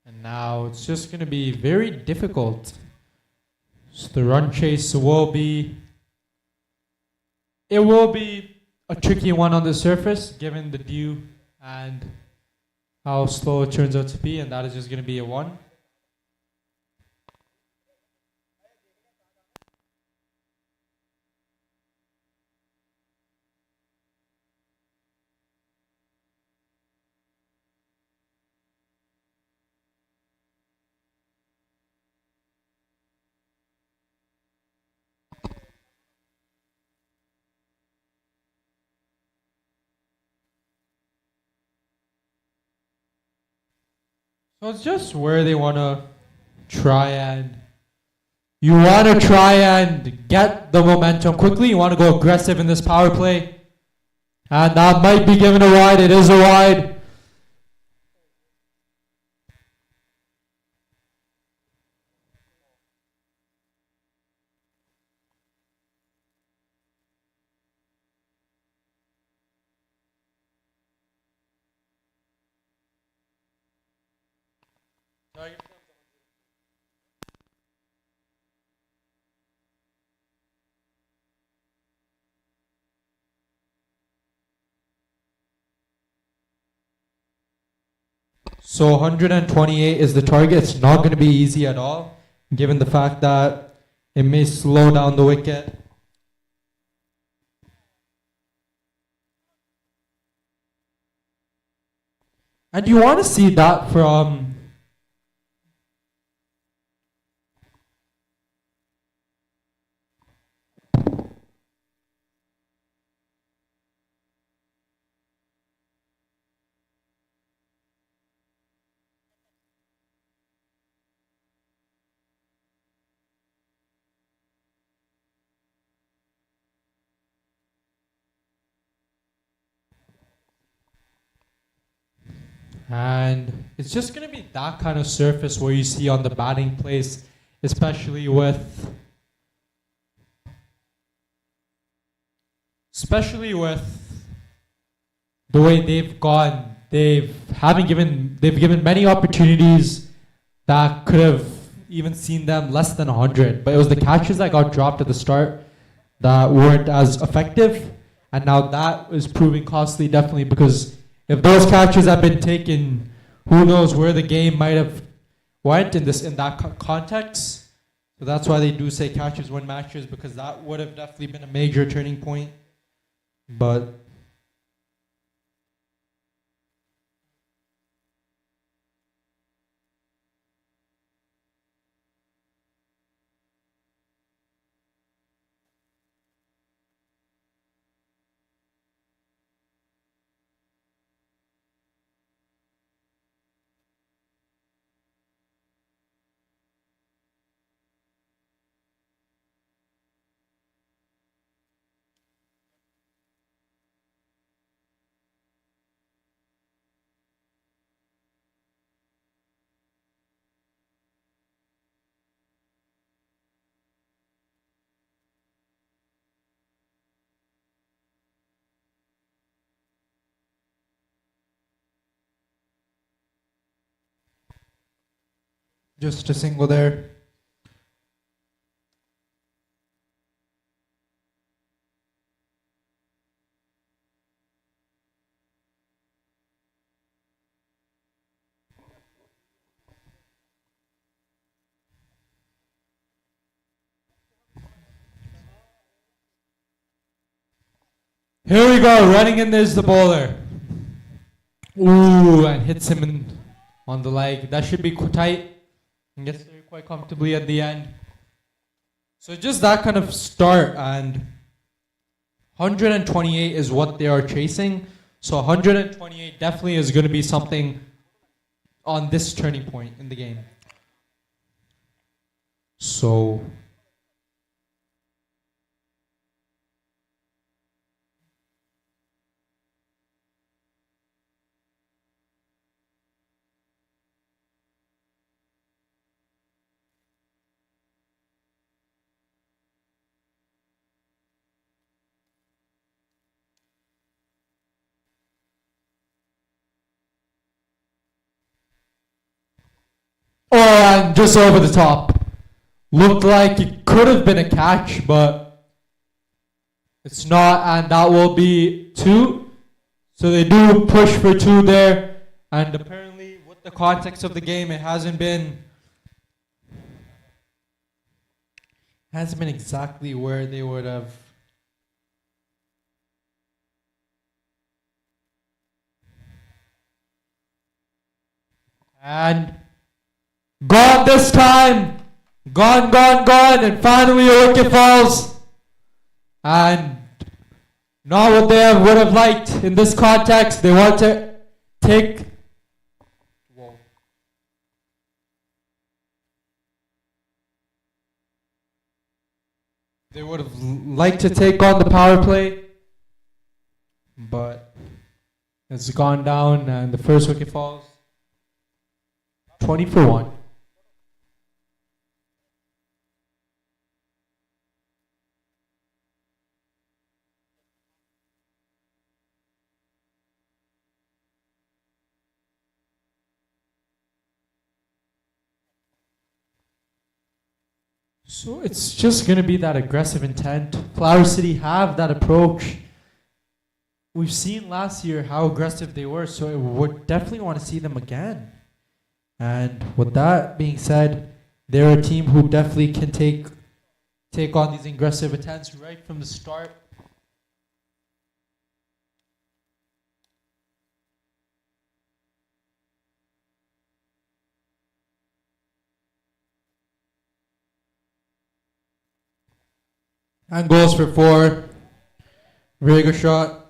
And now it's just going to be very difficult. So the run chase will be. It will be a tricky one on the surface, given the dew and how slow it turns out to be, and that is just going to be a 1. So it's just where they want to try and. You want to try and get the momentum quickly. You want to go aggressive in this power play. And that might be given a wide. It is a wide. So 128 is the target. It's not going to be easy at all, given the fact that it may slow down the wicket. And you want to see that from. And it's just going to be that kind of surface where you see on the batting place, especially with the way they've gone. They've given many opportunities that could have even seen them less than 100. But it was the catches that got dropped at the start that weren't as effective. And now that is proving costly, definitely, because if those catches had been taken, who knows where the game might have went in that context. So that's why they do say catches win matches, because that would have definitely been a major turning point. But Just a single there. Here we go, running in there's the bowler. Ooh, and hits him on the leg. That should be tight. And gets there quite comfortably at the end. So just that kind of start, and 128 is what they are chasing. So 128 definitely is going to be something on this turning point in the game. So oh, and just over the top. Looked like it could have been a catch, but it's not, and that will be 2. So they do push for 2 there, and apparently with the context of the game, it hasn't been exactly where they would have. And gone this time. Gone, and finally a wicket falls. And not what they would have liked in this context. They want to take. Whoa. They would have liked to take on the power play, but it's gone down, and the first wicket falls. 20 for 1. So it's just going to be that aggressive intent. Flower City have that approach. We've seen last year how aggressive they were, so we would definitely want to see them again. And with that being said, they're a team who definitely can take on these aggressive attempts right from the start. And goes for 4. Very good shot.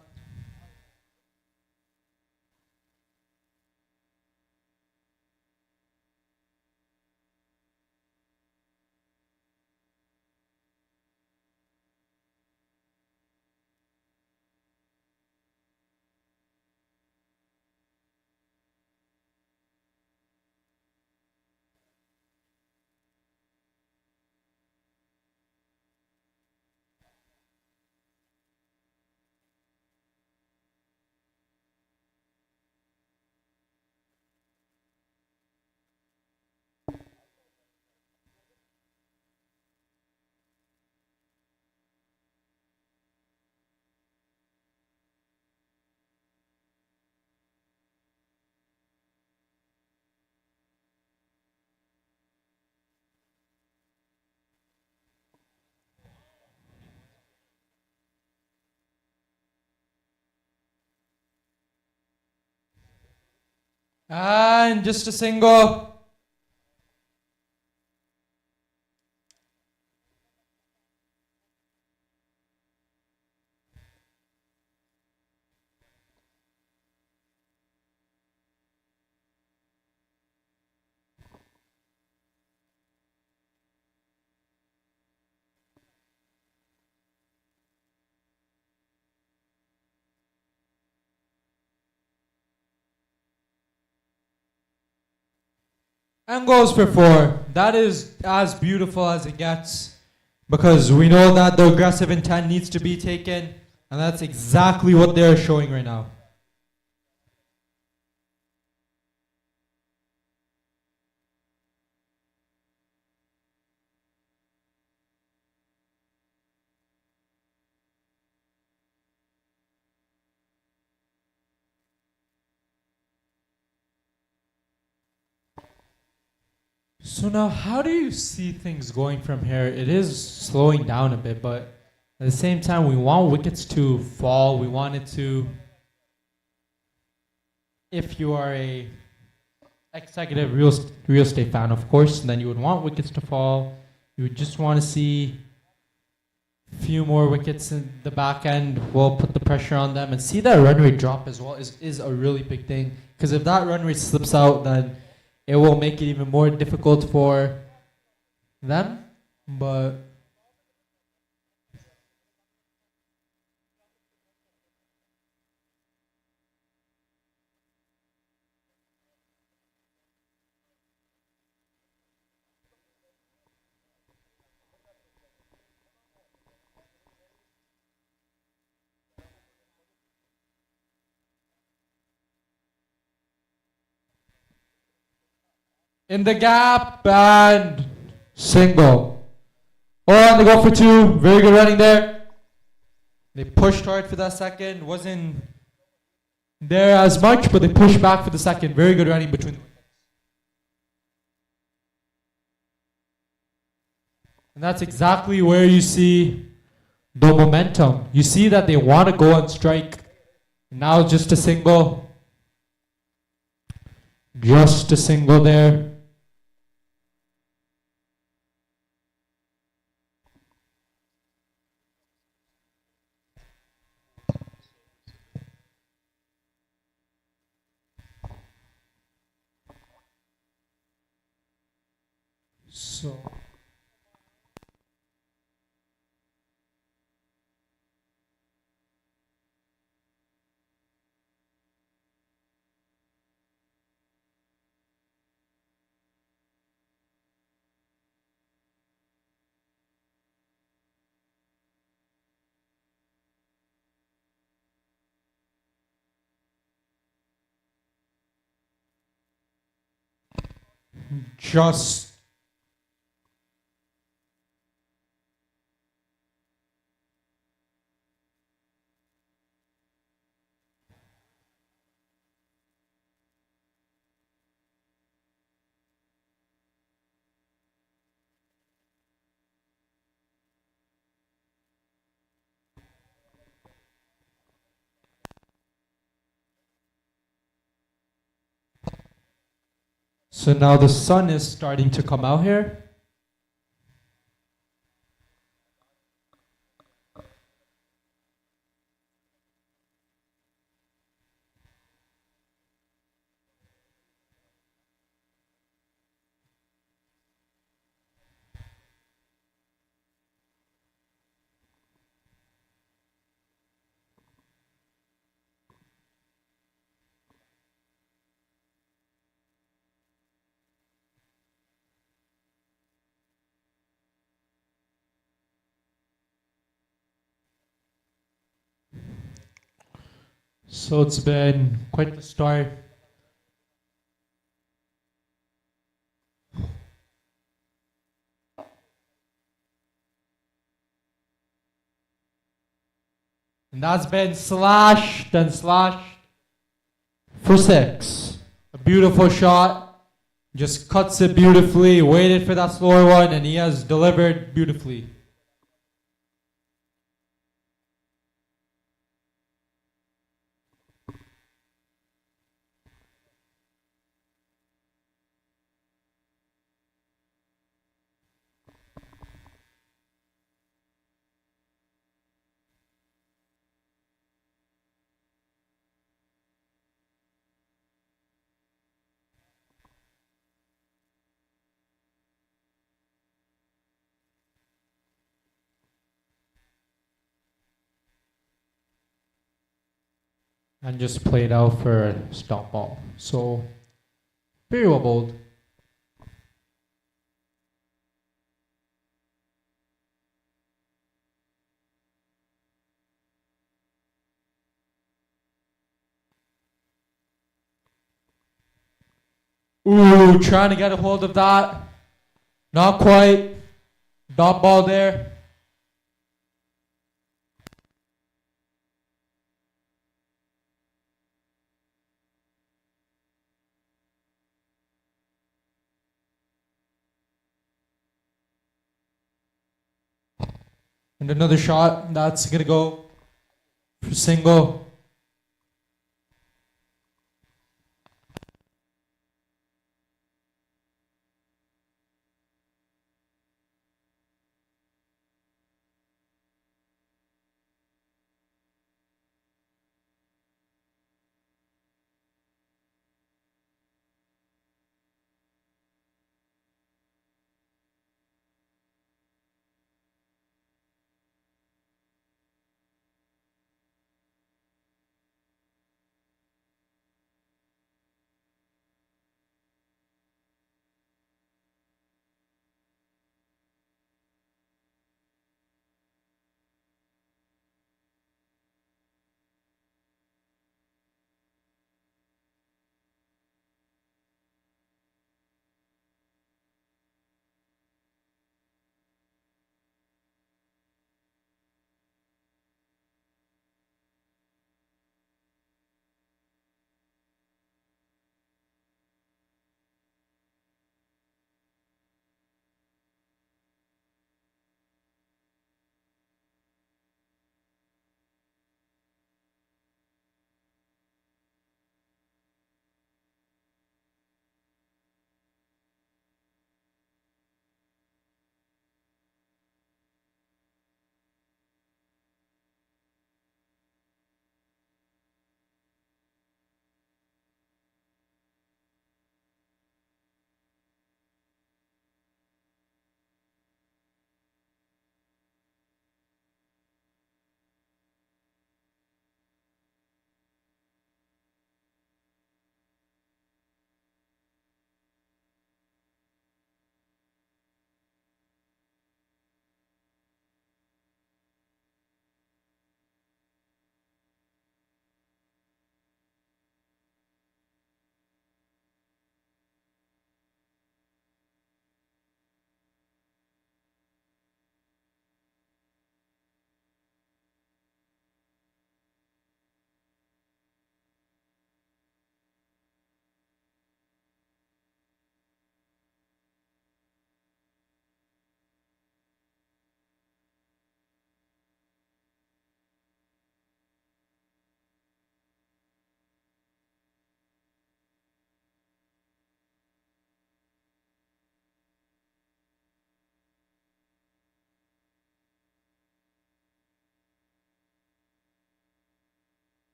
And just a single. And goes for 4. That is as beautiful as it gets, because we know that the aggressive intent needs to be taken, and that's exactly what they're showing right now. So now, how do you see things going from here? It is slowing down a bit, but at the same time, we want wickets to fall. We want it to. If you are a executive real estate fan, of course, then you would want wickets to fall. You would just want to see a few more wickets in the back end. Will put the pressure on them and see that run rate drop as well is a really big thing. Because if that run rate slips out, then it will make it even more difficult for them. But in the gap and single. Oh, and they go for two. Very good running there. They pushed hard for that second. Wasn't there as much, but they pushed back for the second. Very good running between them. And that's exactly where you see the momentum. You see that they want to go on strike. Now just a single. Just a single there. So just so now the sun is starting to come out here. So it's been quite the start. And that's been slashed and slashed for six. A beautiful shot. Just cuts it beautifully. Waited for that slower one, and he has delivered beautifully. And just played out for a stop ball. So, very well bowled. Ooh, trying to get a hold of that. Not quite. Dot ball there. And another shot. That's going to go for single.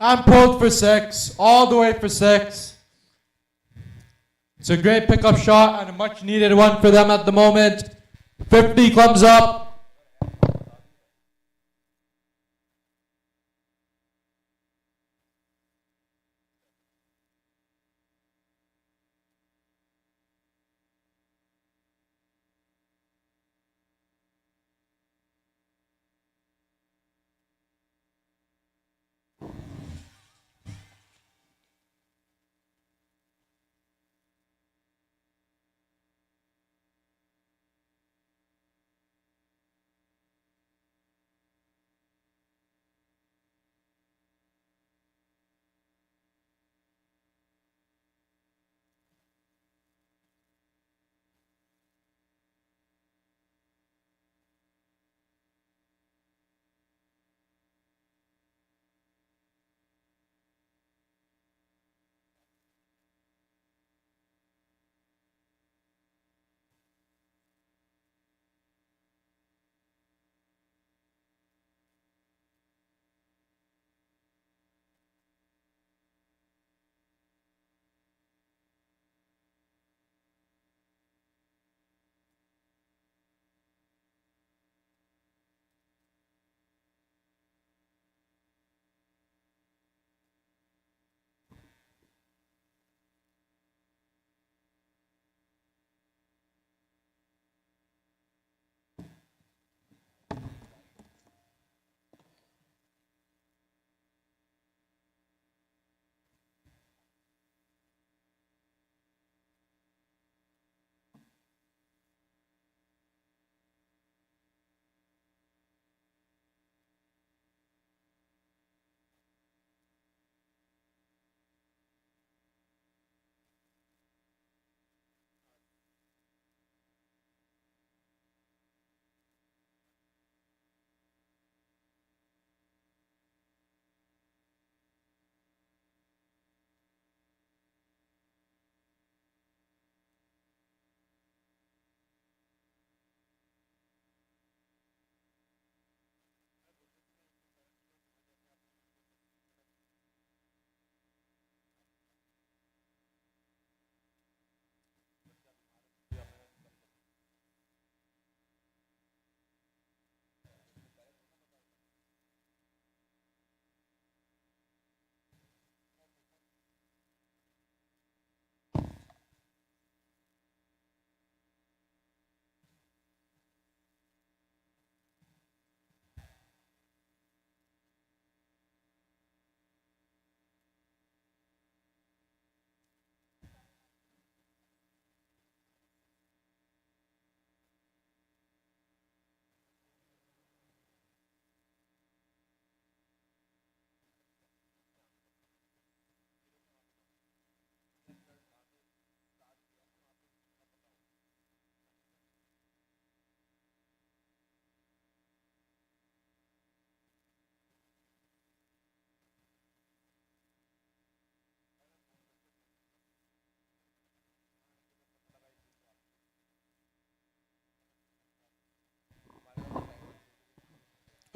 I'm pulled for 6, all the way for 6. It's a great pickup shot and a much needed one for them at the moment. 50 comes up.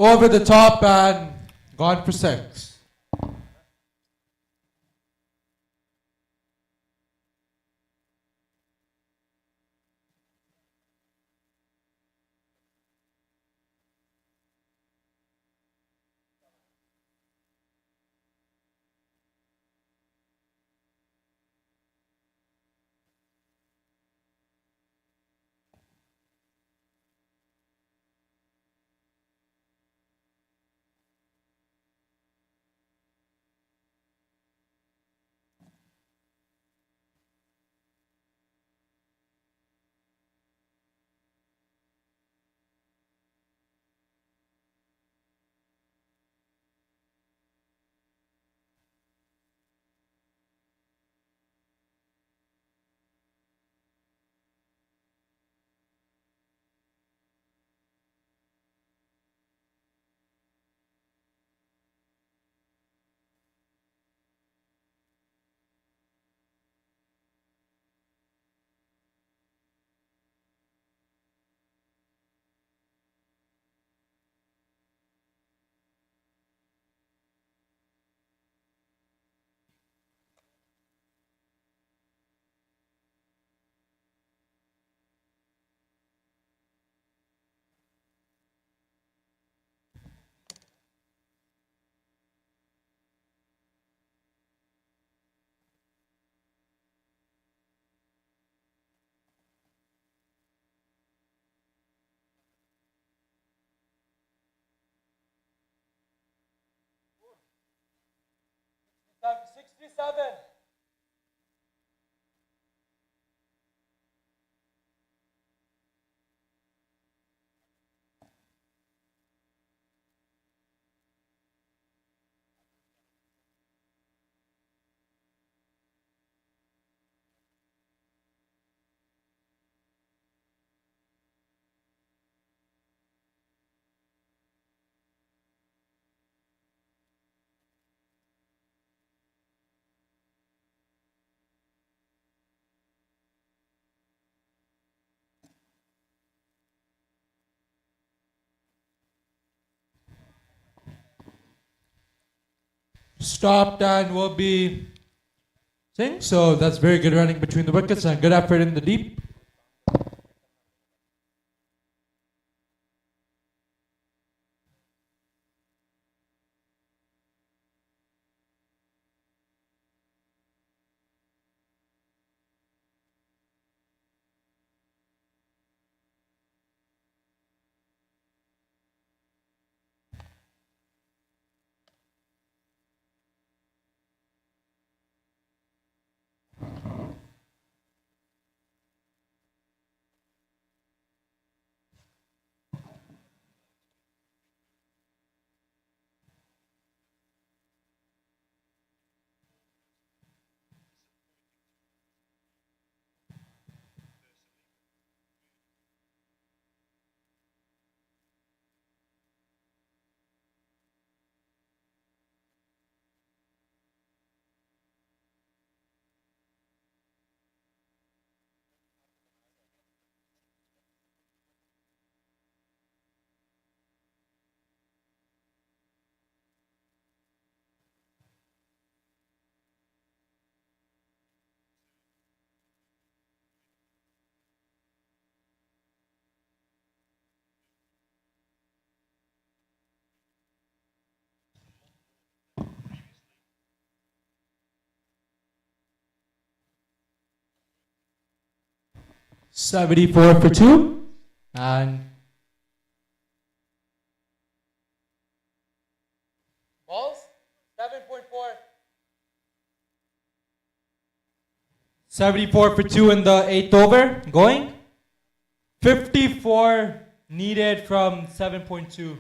Over the top and gone for 6. Stopped and will be sing. So that's very good running between the wickets and good effort in the deep. .74 for 2 and Balls? 7.4. 74 for 2 in the 8th over. Going. 54 needed from 7.2.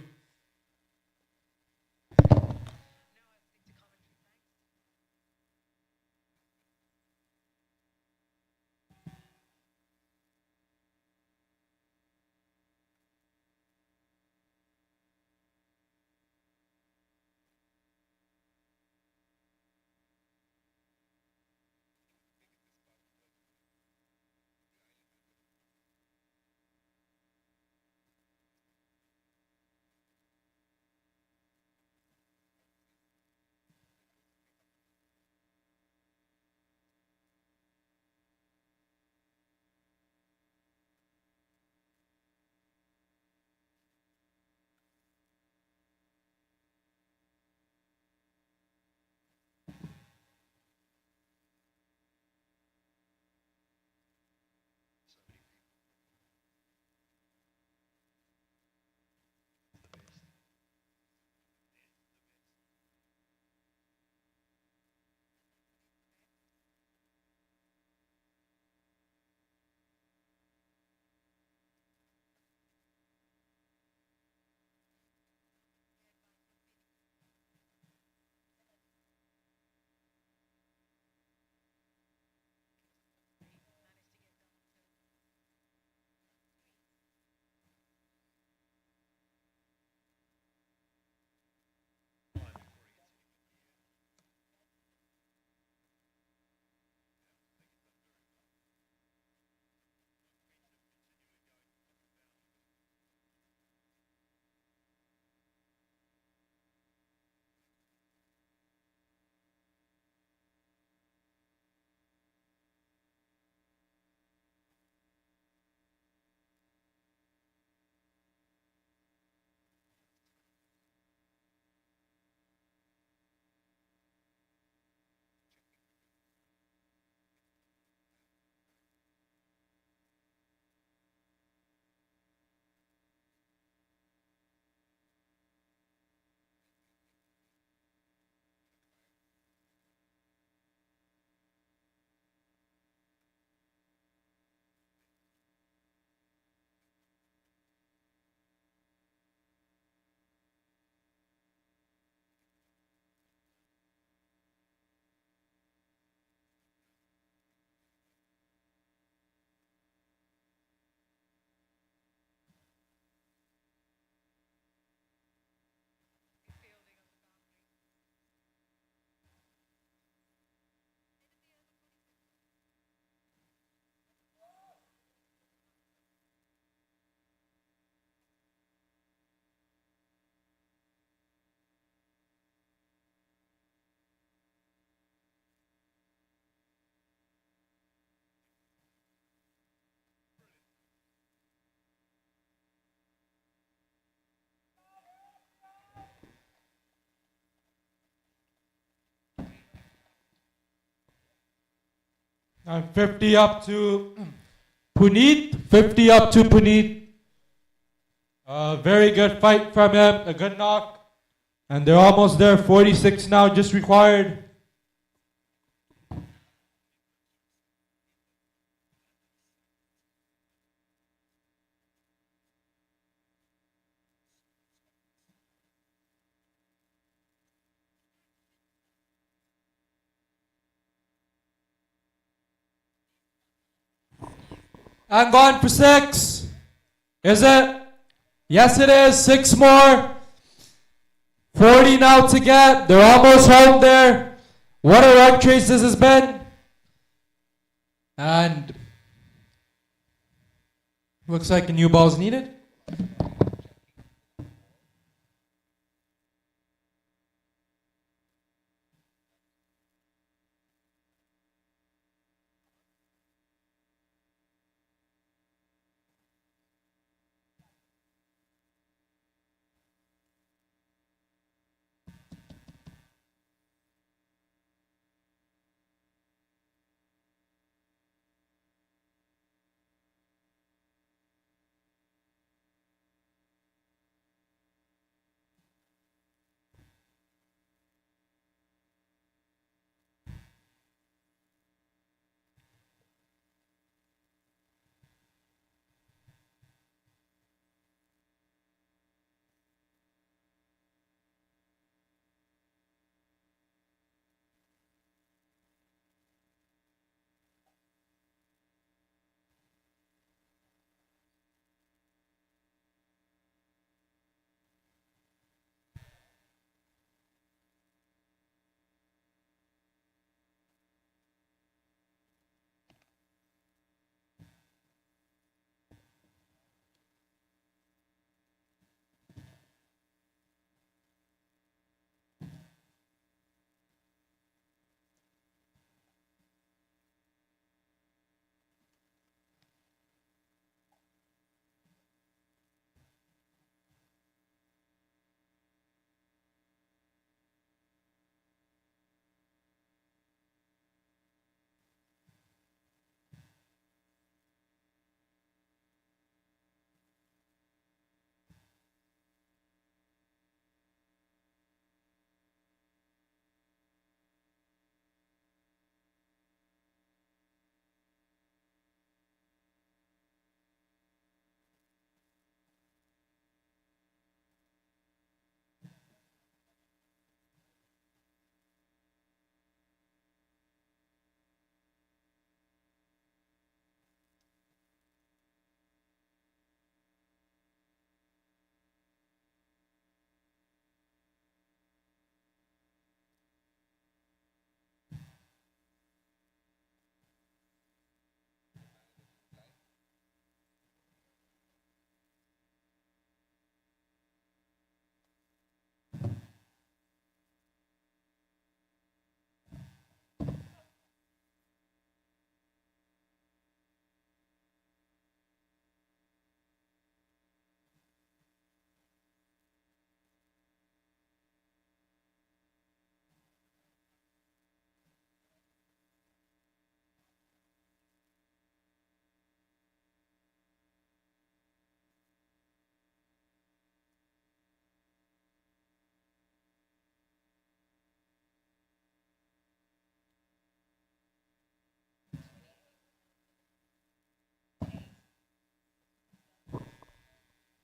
And 50 up to Puneet. 50 up to Puneet. Very good fight from him. A good knock. And they're almost there. 46 now just required. And gone for 6. Is it? Yes, it is. 6 more. 40 now to get. They're almost home there. What a run chase this has been. And looks like a new ball's needed.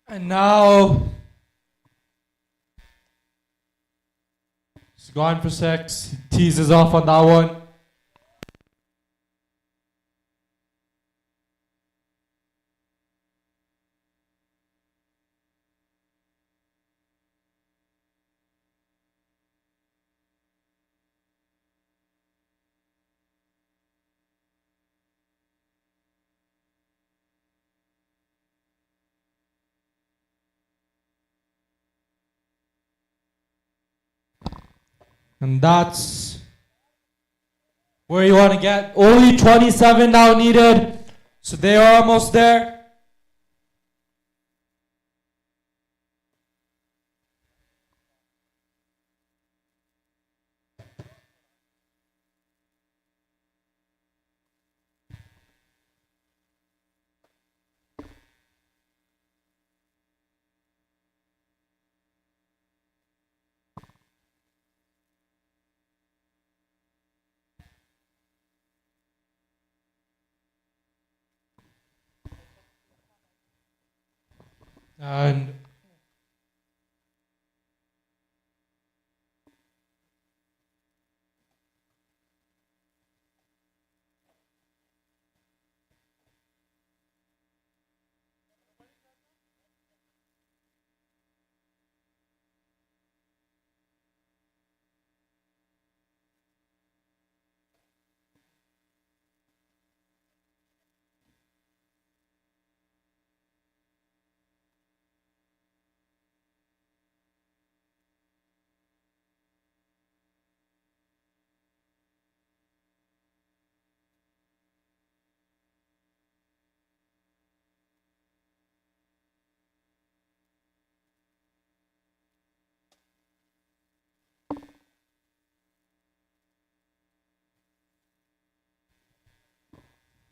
And now he's gone for 6. He teases off on that one. And that's where you want to get. Only 27 now needed. So they are almost there. And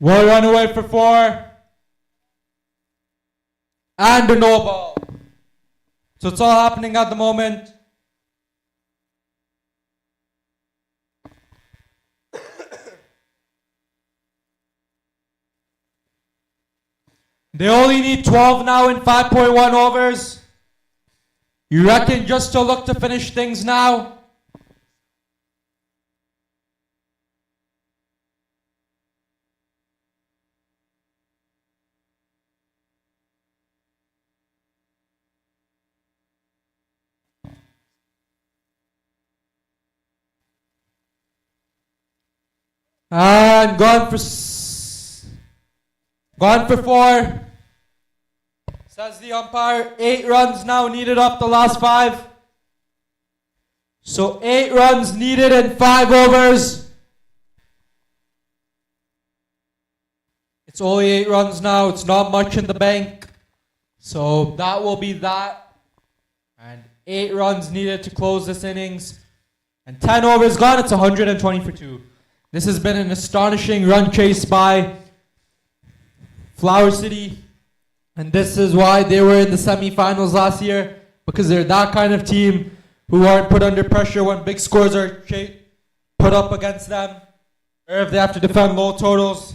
we'll run away for 4. And a no ball. So it's all happening at the moment. They only need 12 now in 5.1 overs. You reckon just to look to finish things now? And gone for 4. Says the umpire. 8 runs now needed off the last 5. So 8 runs needed in 5 overs. It's only 8 runs now. It's not much in the bank. So that will be that. And 8 runs needed to close this innings. And 10 overs gone. It's 120 for 2. This has been an astonishing run chase by Flower City. And this is why they were in the semifinals last year. Because they're that kind of team who aren't put under pressure when big scores are put up against them. Or if they have to defend low totals.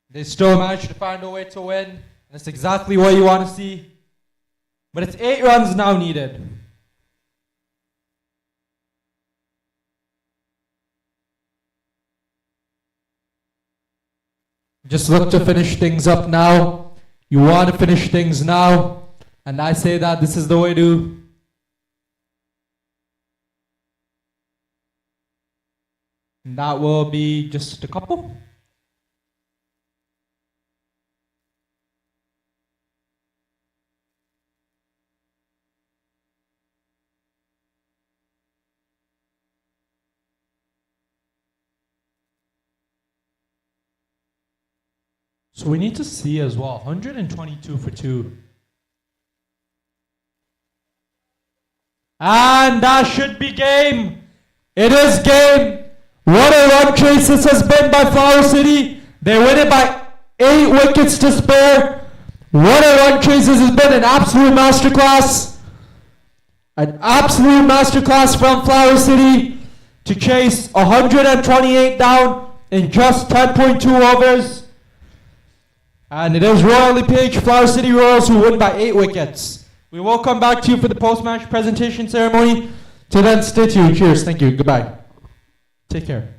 They still manage to find a way to win. And that's exactly what you want to see. But it's 8 runs now needed. Just look to finish things up now. You want to finish things now. And I say that this is the way to. And that will be just a couple. So we need to see as well, 122 for 2. And that should be game. It is game. What a run chase this has been by Flower City. They win it by 8 wickets to spare. What a run chase this has been. An absolute masterclass. An absolute masterclass from Flower City to chase 128 down in just 10.2 overs. And it is Royal LePage Flower City Royals who win by 8 wickets. We will come back to you for the post-match presentation ceremony. Till then, stay tuned. Cheers. Thank you. Goodbye. Take care.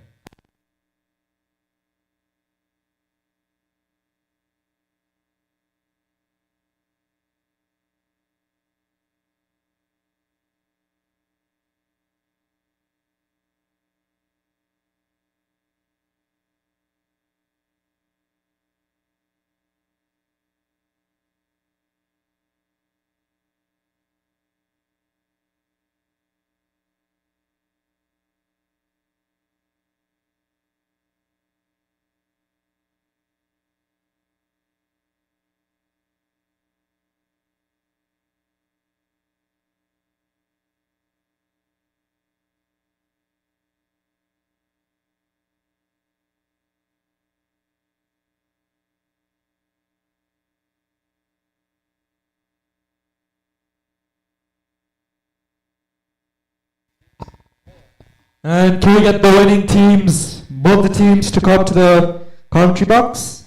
And can we get the winning teams, both the teams, to come to the commentary box?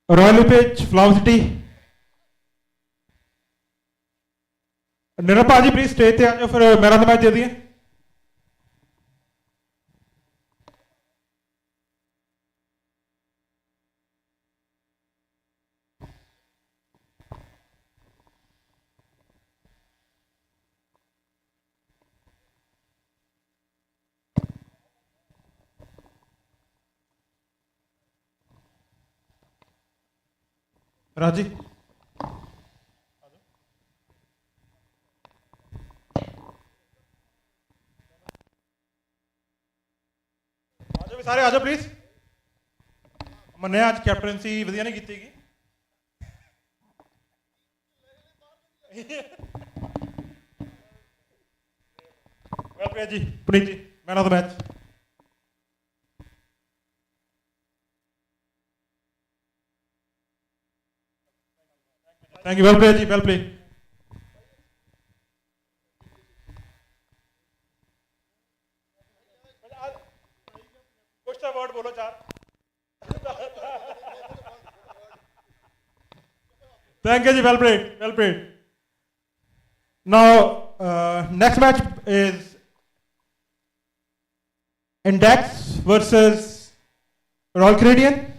Royal pitch flower city Nirpa ji please stage पे आ जाओ फिर man of the match दे दिए राजी आजो भी सारे आजो प्लीज मैंने आज कैप्टनसी वधिया नहीं की well played ji Puneet ji man of the match thank you well played ji well played कुछ वर्ड बोलो चार thank you ji well played well played now next match is index versus royal Canadian